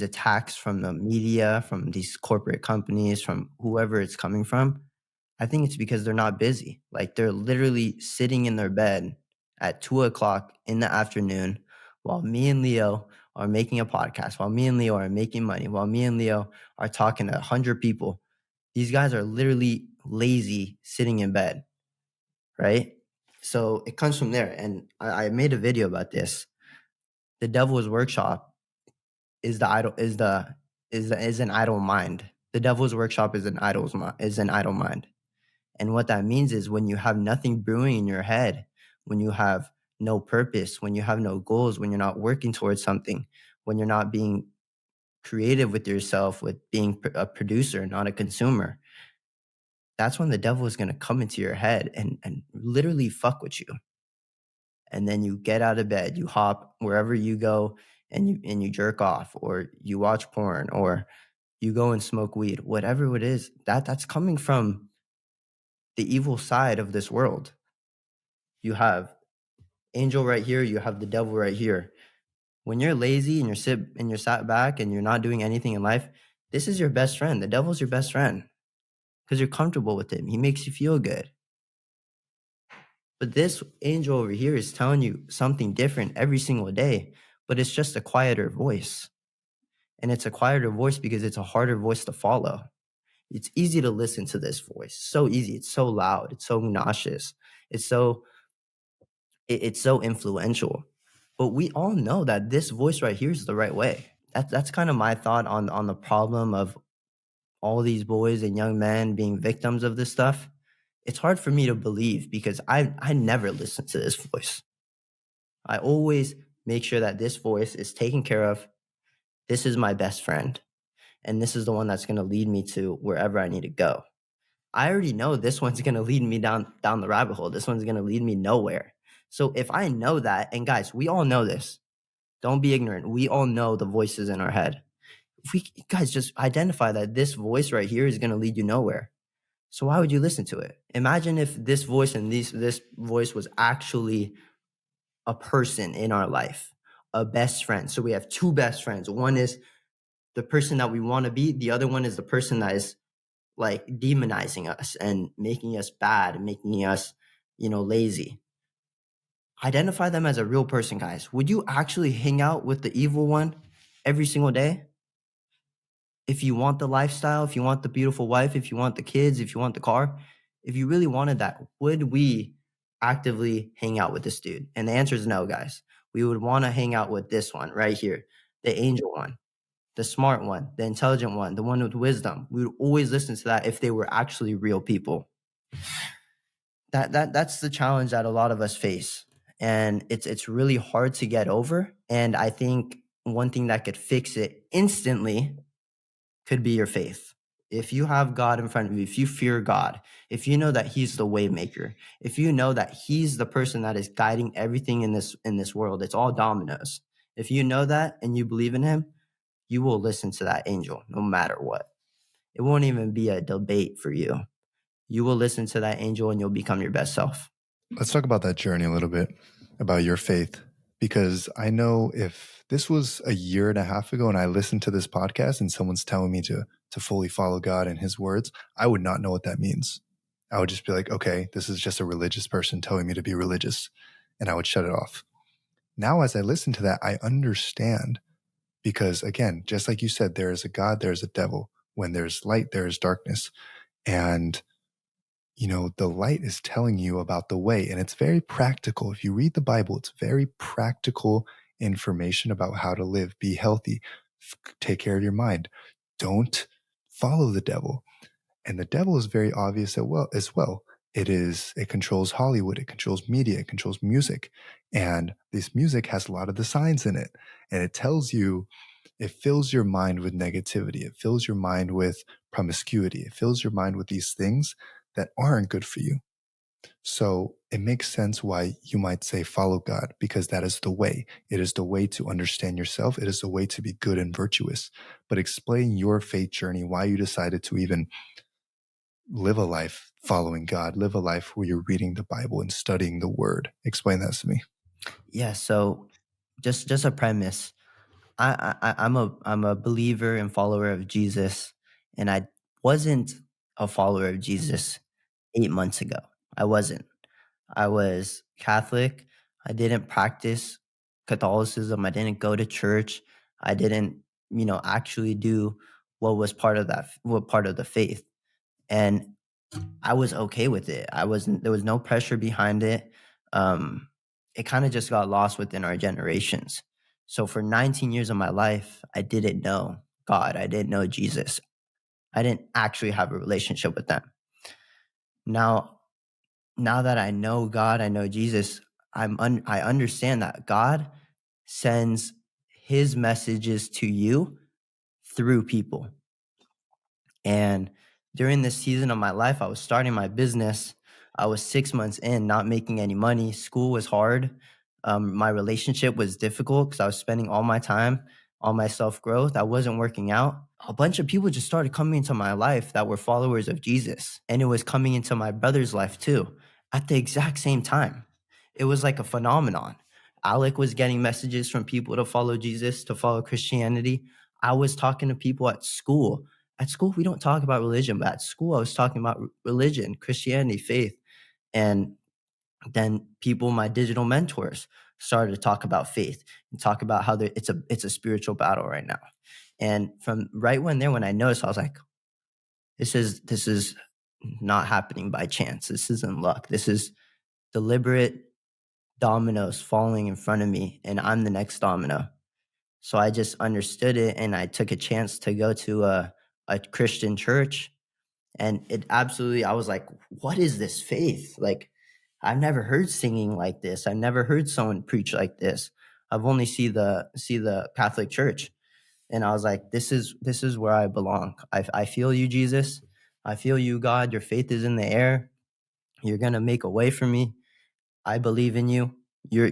attacks from the media, from these corporate companies, from whoever it's coming from, I think it's because they're not busy. Like they're literally sitting in their bed at 2 o'clock in the afternoon while me and Leo are making a podcast, while me and Leo are making money, while me and Leo are talking to 100 people. These guys are literally lazy sitting in bed, right? So it comes from there. And I made a video about this. The devil's workshop is an idle mind. The devil's workshop is an idle mind. And what that means is when you have nothing brewing in your head, when you have no purpose, when you have no goals, when you're not working towards something, when you're not being creative with yourself, with being a producer, not a consumer, that's when the devil is going to come into your head and literally fuck with you. And then you get out of bed, you hop wherever you go and you jerk off or you watch porn or you go and smoke weed, whatever it is, that's coming from the evil side of this world. You have angel right here, you have the devil right here. When you're lazy and you're sat back and you're not doing anything in life, this is your best friend. The devil's your best friend because you're comfortable with him. He makes you feel good. But this angel over here is telling you something different every single day, but it's just a quieter voice. And it's a quieter voice because it's a harder voice to follow. It's easy to listen to this voice. So easy. It's so loud. It's so nauseous. It's so influential. But we all know that this voice right here is the right way. That's kind of my thought on the problem of all these boys and young men being victims of this stuff. It's hard for me to believe because I never listen to this voice. I always make sure that this voice is taken care of. This is my best friend. And this is the one that's going to lead me to wherever I need to go. I already know this one's going to lead me down the rabbit hole. This one's going to lead me nowhere. So if I know that, and guys, we all know this. Don't be ignorant. We all know the voices in our head. If we guys just identify that this voice right here is going to lead you nowhere. So why would you listen to it? Imagine if this voice and this voice was actually a person in our life, a best friend. So we have two best friends. One is the person that we want to be. The other one is the person that is like demonizing us and making us bad and making us, lazy. identify them as a real person, guys. Would you actually hang out with the evil one every single day? If you want the lifestyle, if you want the beautiful wife, if you want the kids, if you want the car, if you really wanted that, would we actively hang out with this dude? And the answer is no, guys. We would want to hang out with this one right here, the angel one, the smart one, the intelligent one, the one with wisdom. We would always listen to that if they were actually real people. That's the challenge that a lot of us face. And it's really hard to get over. And I think one thing that could fix it instantly could be your faith. If you have God in front of you, if you fear God, if you know that He's the way maker, if you know that He's the person that is guiding everything in this world, it's all dominoes. If you know that and you believe in Him, you will listen to that angel no matter what. It won't even be a debate for you. You will listen to that angel and you'll become your best self. Let's talk about that journey a little bit, about your faith, because I know if this was a year and a half ago and I listened to this podcast and someone's telling me to fully follow God and His words, I would not know what that means. I would just be like, okay, this is just a religious person telling me to be religious, and I would shut it off. Now, as I listen to that, I understand, because again, just like you said, there is a God, there is a devil. When there's light, there is darkness. And the light is telling you about the way, and it's very practical. If you read the Bible, it's very practical information about how to live, be healthy, take care of your mind. Don't follow the devil. And the devil is very obvious as well. It controls Hollywood, it controls media, it controls music. And this music has a lot of the signs in it. And it tells you, it fills your mind with negativity. It fills your mind with promiscuity. It fills your mind with these things that aren't good for you. So it makes sense why you might say follow God, because that is the way. It is the way to understand yourself. It is the way to be good and virtuous. But explain your faith journey, why you decided to even live a life following God, live a life where you're reading the Bible and studying the Word. Explain that to me. Yeah, so just a premise. I'm a believer and follower of Jesus, and I wasn't a follower of Jesus 8 months ago. I wasn't. I was Catholic. I didn't practice Catholicism. I didn't go to church. I didn't, actually do what part of the faith. And I was okay with it. There was no pressure behind it. It kind of just got lost within our generations. So for 19 years of my life, I didn't know God. I didn't know Jesus. I didn't actually have a relationship with them. Now, now that I know God, I know Jesus, I understand that God sends His messages to you through people. And during this season of my life, I was starting my business. I was 6 months in, not making any money. School was hard. My relationship was difficult because I was spending all my time on my self growth. I wasn't working out. A bunch of people just started coming into my life that were followers of Jesus. And it was coming into my brother's life too at the exact same time. It was like a phenomenon. Alec was getting messages from people to follow Jesus, to follow Christianity. I was talking to people at school. At school, we don't talk about religion, but at school, I was talking about religion, Christianity, faith. And then people, my digital mentors, started to talk about faith and talk about how it's a spiritual battle right now. And from right when I noticed, I was like, this is not happening by chance. This isn't luck. This is deliberate dominoes falling in front of me, and I'm the next domino. So I just understood it, and I took a chance to go to a Christian church. And it absolutely, I was like, what is this faith? Like, I've never heard singing like this. I've never heard someone preach like this. I've only see the Catholic Church. And I was like, this is where I belong. I feel you, Jesus. I feel you, God. Your faith is in the air. You're gonna make a way for me. I believe in you. You're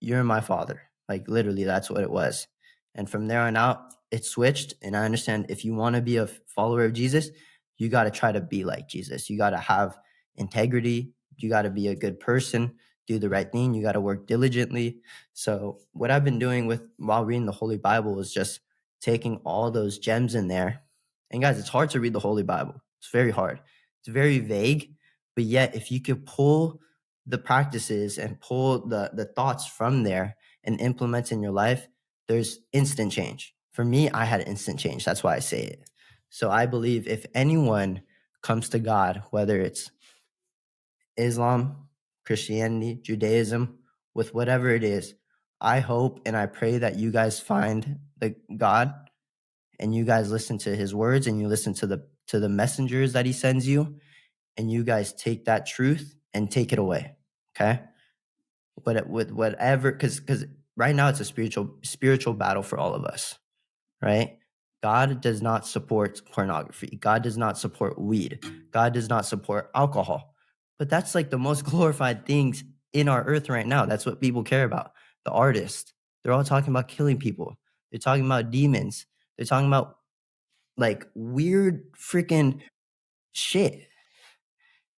you're my father. Like literally, that's what it was. And from there on out, it switched. And I understand if you want to be a follower of Jesus, you got to try to be like Jesus. You got to have integrity. You got to be a good person. Do the right thing. You got to work diligently. So what I've been doing with while reading the Holy Bible is just taking all those gems in there. And guys, it's hard to read the Holy Bible. It's very hard. It's very vague. But yet, if you could pull the practices and pull the thoughts from there and implement in your life, there's instant change. For me, I had instant change. That's why I say it. So I believe if anyone comes to God, whether it's Islam, Christianity, Judaism, with whatever it is, I hope and I pray that you guys find the God and you guys listen to his words and you listen to the messengers that he sends you, and you guys take that truth and take it away. Okay? With whatever, because right now it's a spiritual battle for all of us, right? God does not support pornography. God does not support weed. God does not support alcohol. But that's like the most glorified things in our earth right now. That's what people care about. The artists, they're all talking about killing people. They're talking about demons. They're talking about like weird freaking shit.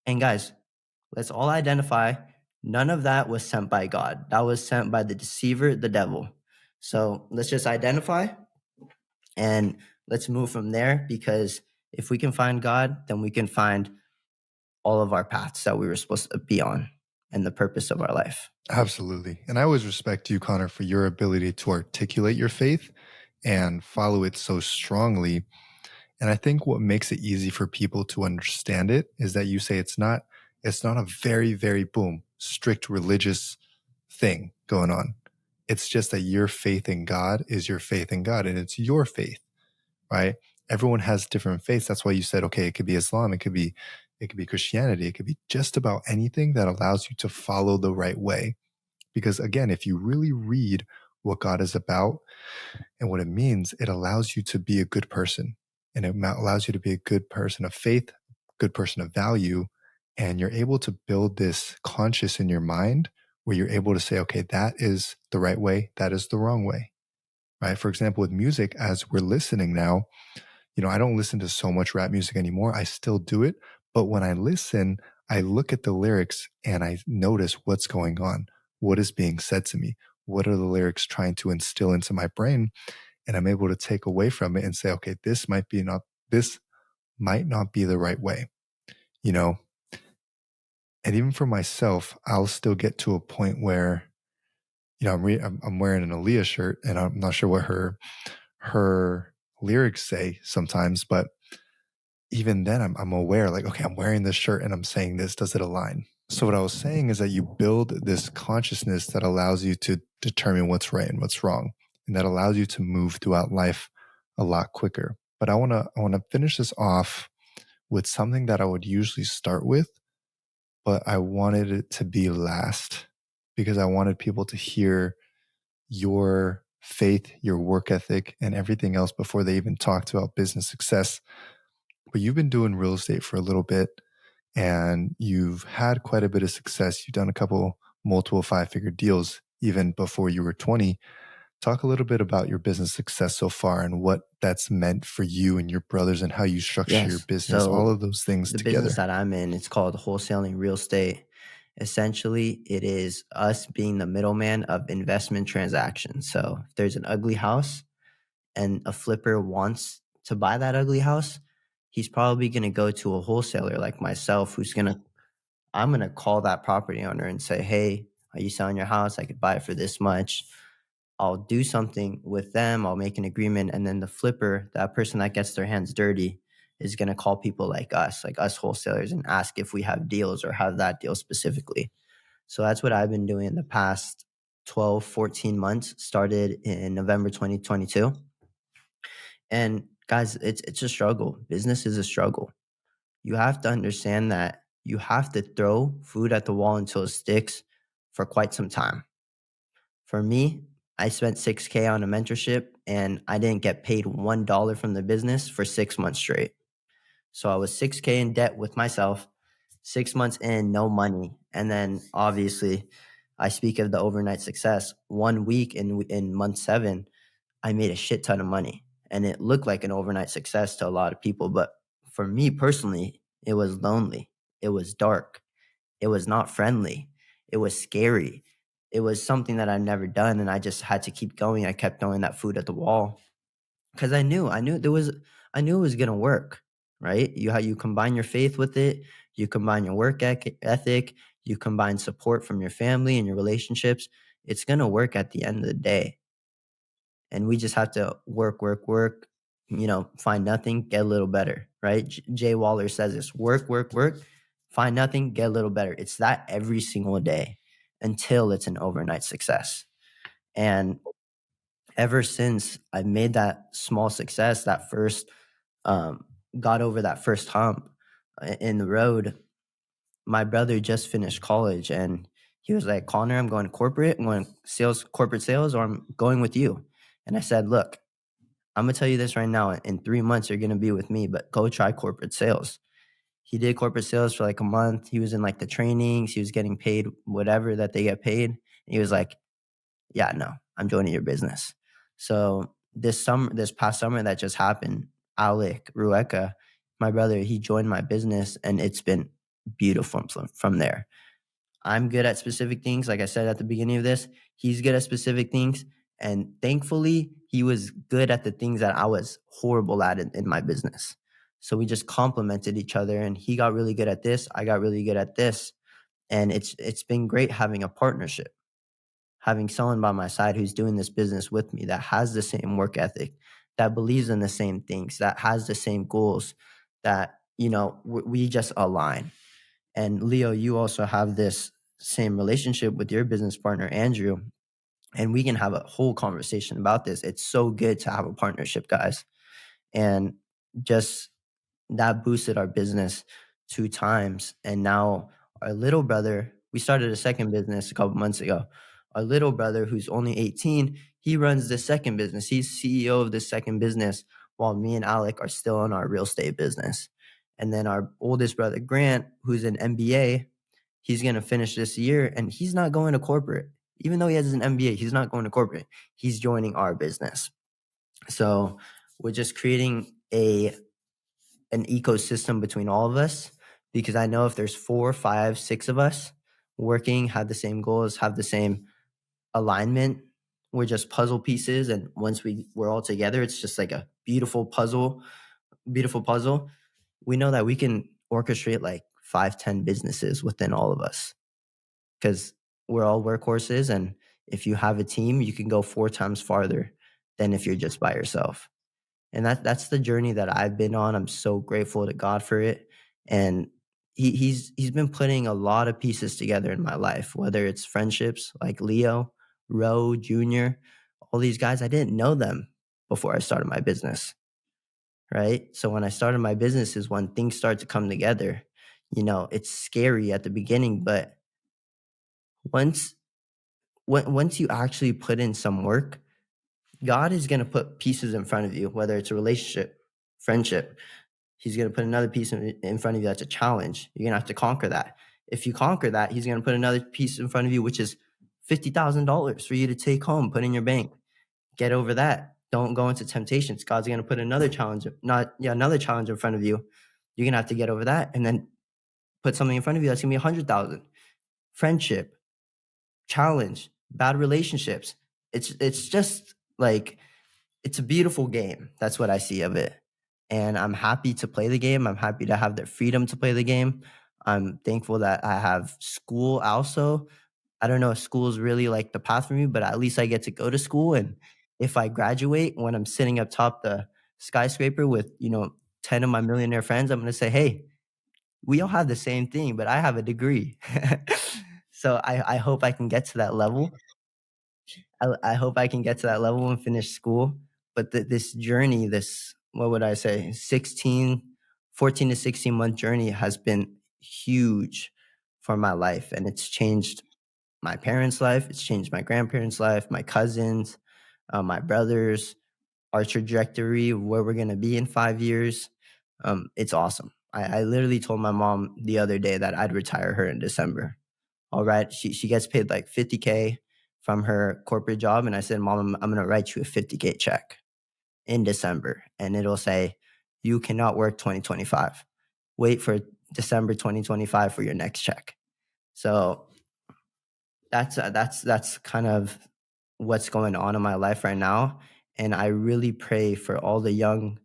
And guys, let's all identify none of that was sent by God. That was sent by the deceiver, the devil. So let's just identify and let's move from there, because if we can find God, then we can find all of our paths that we were supposed to be on and the purpose of our life. Absolutely. And I always respect you, Connor, for your ability to articulate your faith and follow it so strongly. And I think what makes it easy for people to understand it is that you say it's not a very, very boom, strict religious thing going on. It's just that your faith in God is your faith in God, and it's your faith, right? Everyone has different faiths. That's why you said, okay, it could be Islam, it could be Christianity, it could be just about anything that allows you to follow the right way. Because again, if you really read what God is about and what it means, it allows you to be a good person. And it allows you to be a good person of faith, good person of value. And you're able to build this conscious in your mind where you're able to say, okay, that is the right way, that is the wrong way, right? For example, with music, as we're listening now, I don't listen to so much rap music anymore. I still do it. But when I listen, I look at the lyrics and I notice what's going on. What is being said to me? What are the lyrics trying to instill into my brain? And I'm able to take away from it and say, okay, this might not be the right way, you know? And even for myself, I'll still get to a point where, I'm wearing an Aaliyah shirt and I'm not sure what her lyrics say sometimes, but even then I'm aware, like, okay, I'm wearing this shirt and I'm saying this, does it align? So what I was saying is that you build this consciousness that allows you to determine what's right and what's wrong, and that allows you to move throughout life a lot quicker. But I want to finish this off with something that I would usually start with, but I wanted it to be last because I wanted people to hear your faith, your work ethic, and everything else before they even talked about business success. But you've been doing real estate for a little bit and you've had quite a bit of success. You've done a couple multiple 5-figure deals even before you were 20. Talk a little bit about your business success so far and what that's meant for you and your brothers and how you structure your Yes. business, all So of those things the business together. that I'm in, it's called wholesaling real estate. Essentially, it is us being the middleman of investment transactions. So if there's an ugly house and a flipper wants to buy that ugly house, he's probably going to go to a wholesaler like myself I'm going to call that property owner and say, "Hey, are you selling your house? I could buy it for this much." I'll do something with them, I'll make an agreement, and then the flipper, that person that gets their hands dirty, is going to call people like us wholesalers, and ask if we have deals or have that deal specifically. So that's what I've been doing in the past 12, 14 months, started in November 2022. And guys, it's a struggle. Business is a struggle. You have to understand that you have to throw food at the wall until it sticks for quite some time. For me, I spent 6K on a mentorship and I didn't get paid $1 from the business for 6 months straight. So I was 6K in debt with myself, 6 months in, no money. And then obviously, I speak of the overnight success. 1 week in month 7, I made a shit ton of money. And it looked like an overnight success to a lot of people. But for me personally, it was lonely. It was dark. It was not friendly. It was scary. It was something that I'd never done. And I just had to keep going. I kept throwing that food at the wall because I knew it was gonna work, right? You combine your faith with it, you combine your work ethic, you combine support from your family and your relationships, it's going to work at the end of the day. And we just have to work, work, work, find nothing, get a little better, right? Jay Waller says this: work, work, work, find nothing, get a little better. It's that every single day until it's an overnight success. And ever since I made that small success, that first, um, got over that first hump in the road, my brother just finished college and he was like, Connor, I'm going corporate, I'm going sales, corporate sales, or I'm going with you. And I said, look, I'm gonna tell you this right now. In 3 months, you're gonna be with me, but go try corporate sales. He did corporate sales for like a month. He was in like the trainings. He was getting paid whatever that they get paid. And he was like, "Yeah, no, I'm joining your business." So this past summer that just happened, Alec Rueka, my brother, he joined my business, and it's been beautiful from there. I'm good at specific things. Like I said at the beginning of this, he's good at specific things. And thankfully, he was good at the things that I was horrible at in my business. So we just complemented each other, and he got really good at this. I got really good at this. And it's been great having a partnership, having someone by my side who's doing this business with me that has the same work ethic, that believes in the same things, that has the same goals, that, we just align. And Leo, you also have this same relationship with your business partner, Andrew, and we can have a whole conversation about this. It's so good to have a partnership, guys. And just that boosted our business 2 times. And now our little brother, we started a second business a couple months ago. Our little brother, who's only 18, he runs the second business. He's CEO of the second business, while me and Alec are still in our real estate business. And then our oldest brother, Grant, who's an MBA, he's going to finish this year and he's not going to corporate. Even though he has an MBA, he's not going to corporate. He's joining our business. So we're just creating an ecosystem between all of us, because I know if there's 4, 5, 6 of us working, have the same goals, have the same alignment, we're just puzzle pieces. And once we're all together, it's just like a beautiful puzzle, beautiful puzzle. We know that we can orchestrate like 5, 10 businesses within all of us, because we're all workhorses. And if you have a team, you can go 4 times farther than if you're just by yourself. And that's the journey that I've been on. I'm so grateful to God for it. And he's been putting a lot of pieces together in my life, whether it's friendships like Leo, Ro, Junior, all these guys. I didn't know them before I started my business, right? So when I started my business is when things start to come together. It's scary at the beginning, but once once you actually put in some work, God is going to put pieces in front of you, whether it's a relationship, friendship. He's going to put another piece in front of you that's a challenge. You're going to have to conquer that. If you conquer that, he's going to put another piece in front of you, which is $50,000 for you to take home, put in your bank. Get over that. Don't go into temptations. God's going to put another challenge, another challenge in front of you. You're going to have to get over that, and then put something in front of you that's going to be 100,000. Friendship, challenge, bad relationships. It's just like, it's a beautiful game. That's what I see of it. And I'm happy to play the game. I'm happy to have the freedom to play the game. I'm thankful that I have school also. I don't know if school is really like the path for me, but at least I get to go to school. And if I graduate, when I'm sitting up top the skyscraper with, 10 of my millionaire friends, I'm going to say, hey, we all have the same thing, but I have a degree. So I hope I can get to that level. I hope I can get to that level and finish school. But this journey, this, what would I say, 14 to 16-month journey has been huge for my life. And it's changed my parents' life. It's changed my grandparents' life, my cousins, my brothers, our trajectory of where we're going to be in 5 years. It's awesome. I literally told my mom the other day that I'd retire her in December. All right. She gets paid like 50K from her corporate job. And I said, Mom, I'm going to write you a 50K check in December. And it'll say, you cannot work 2025. Wait for December 2025 for your next check. So that's kind of what's going on in my life right now. And I really pray for all the young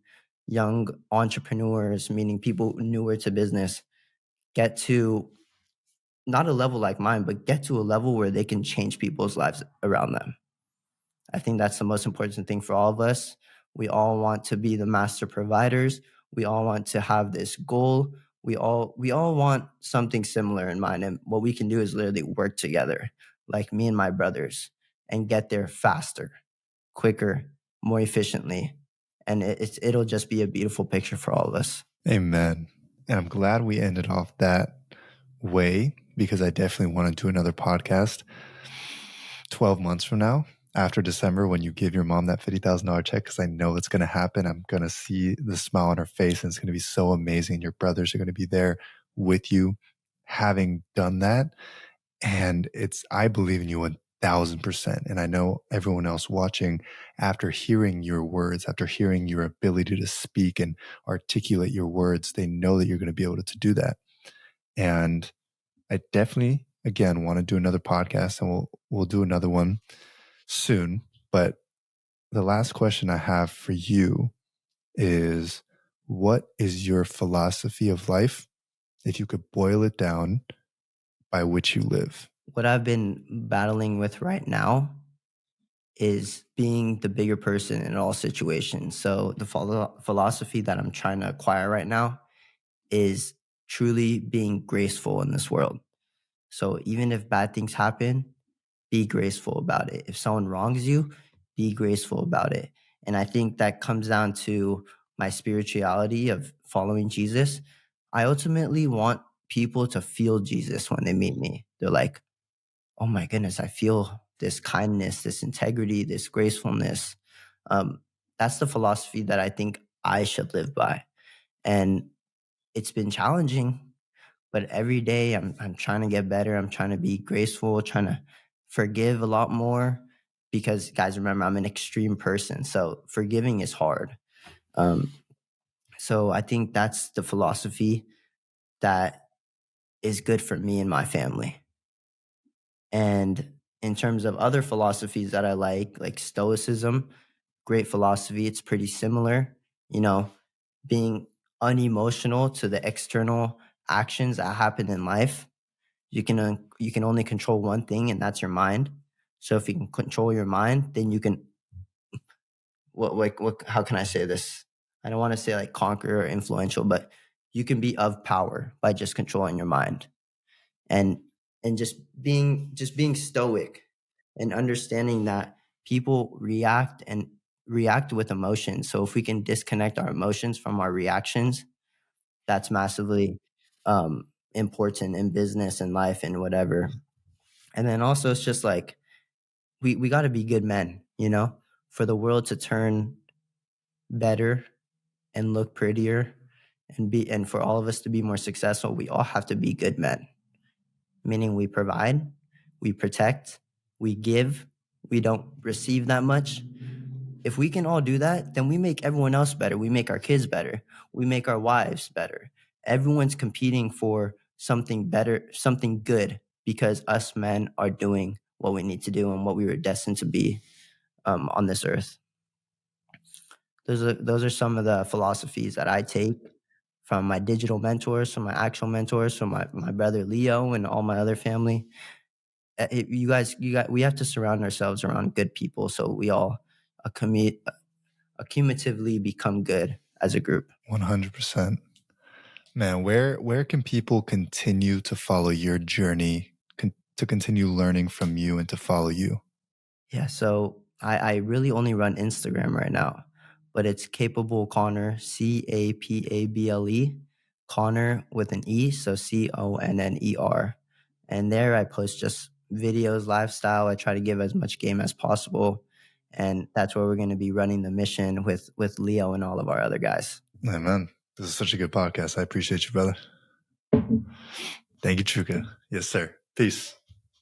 entrepreneurs, meaning people newer to business, get to not a level like mine, but get to a level where they can change people's lives around them. I think that's the most important thing for all of us. We all want to be the master providers. We all want to have this goal. We all want something similar in mind. And what we can do is literally work together, like me and my brothers, and get there faster, quicker, more efficiently. And it'll just be a beautiful picture for all of us. Amen. And I'm glad we ended off that way, because I definitely want to do another podcast 12 months from now, after December, when you give your mom that $50,000 check, because I know it's going to happen. I'm going to see the smile on her face, and it's going to be so amazing. Your brothers are going to be there with you, having done that. And I believe in you 1,000%. And I know everyone else watching, after hearing your words, after hearing your ability to speak and articulate your words, they know that you're going to be able to do that. And I definitely, again, want to do another podcast, and we'll do another one soon. But the last question I have for you is, what is your philosophy of life, if you could boil it down, by which you live? What I've been battling with right now is being the bigger person in all situations. So the philosophy that I'm trying to acquire right now is truly being graceful in this world. So even if bad things happen, be graceful about it. If someone wrongs you, be graceful about it. And I think that comes down to my spirituality of following Jesus. I ultimately want people to feel Jesus when they meet me. They're like, oh my goodness, I feel this kindness, this integrity, this gracefulness. Um, that's the philosophy that I think I should live by. And it's been challenging, but every day I'm trying to get better. I'm trying to be graceful, trying to forgive a lot more, because guys, remember, I'm an extreme person. So forgiving is hard. Um, so I think that's the philosophy that is good for me and my family. And in terms of other philosophies that I like Stoicism, great philosophy. It's pretty similar, you know, being unemotional to the external actions that happen in life. You can only control one thing, and that's your mind. So if you can control your mind, then you can what how can I say this? I don't want to say like conquer or influential, but you can be of power by just controlling your mind. And just being stoic and understanding that people react with emotions. So if we can disconnect our emotions from our reactions, that's massively important in business and life and whatever. And then also it's just like we got to be good men, for the world to turn better and look prettier and for all of us to be more successful, we all have to be good men, meaning we provide, we protect, we give, we don't receive that much. If we can all do that, then we make everyone else better. We make our kids better. We make our wives better. Everyone's competing for something better, something good, because us men are doing what we need to do and what we were destined to be on this earth. Those are some of the philosophies that I take from my digital mentors, from my actual mentors, from my brother Leo and all my other family. We have to surround ourselves around good people so we all accumulatively become good as a group. 100%. Man, where can people continue to follow your journey, to continue learning from you and to follow you? Yeah, so I really only run Instagram right now, but it's Capable Connor, Capable, Connor with an E, so Conner. And there I post just videos, lifestyle. I try to give as much game as possible. And that's where we're going to be running the mission with Leo and all of our other guys. Man, this is such a good podcast. I appreciate you, brother. Thank you, Truca. Yes, sir. Peace.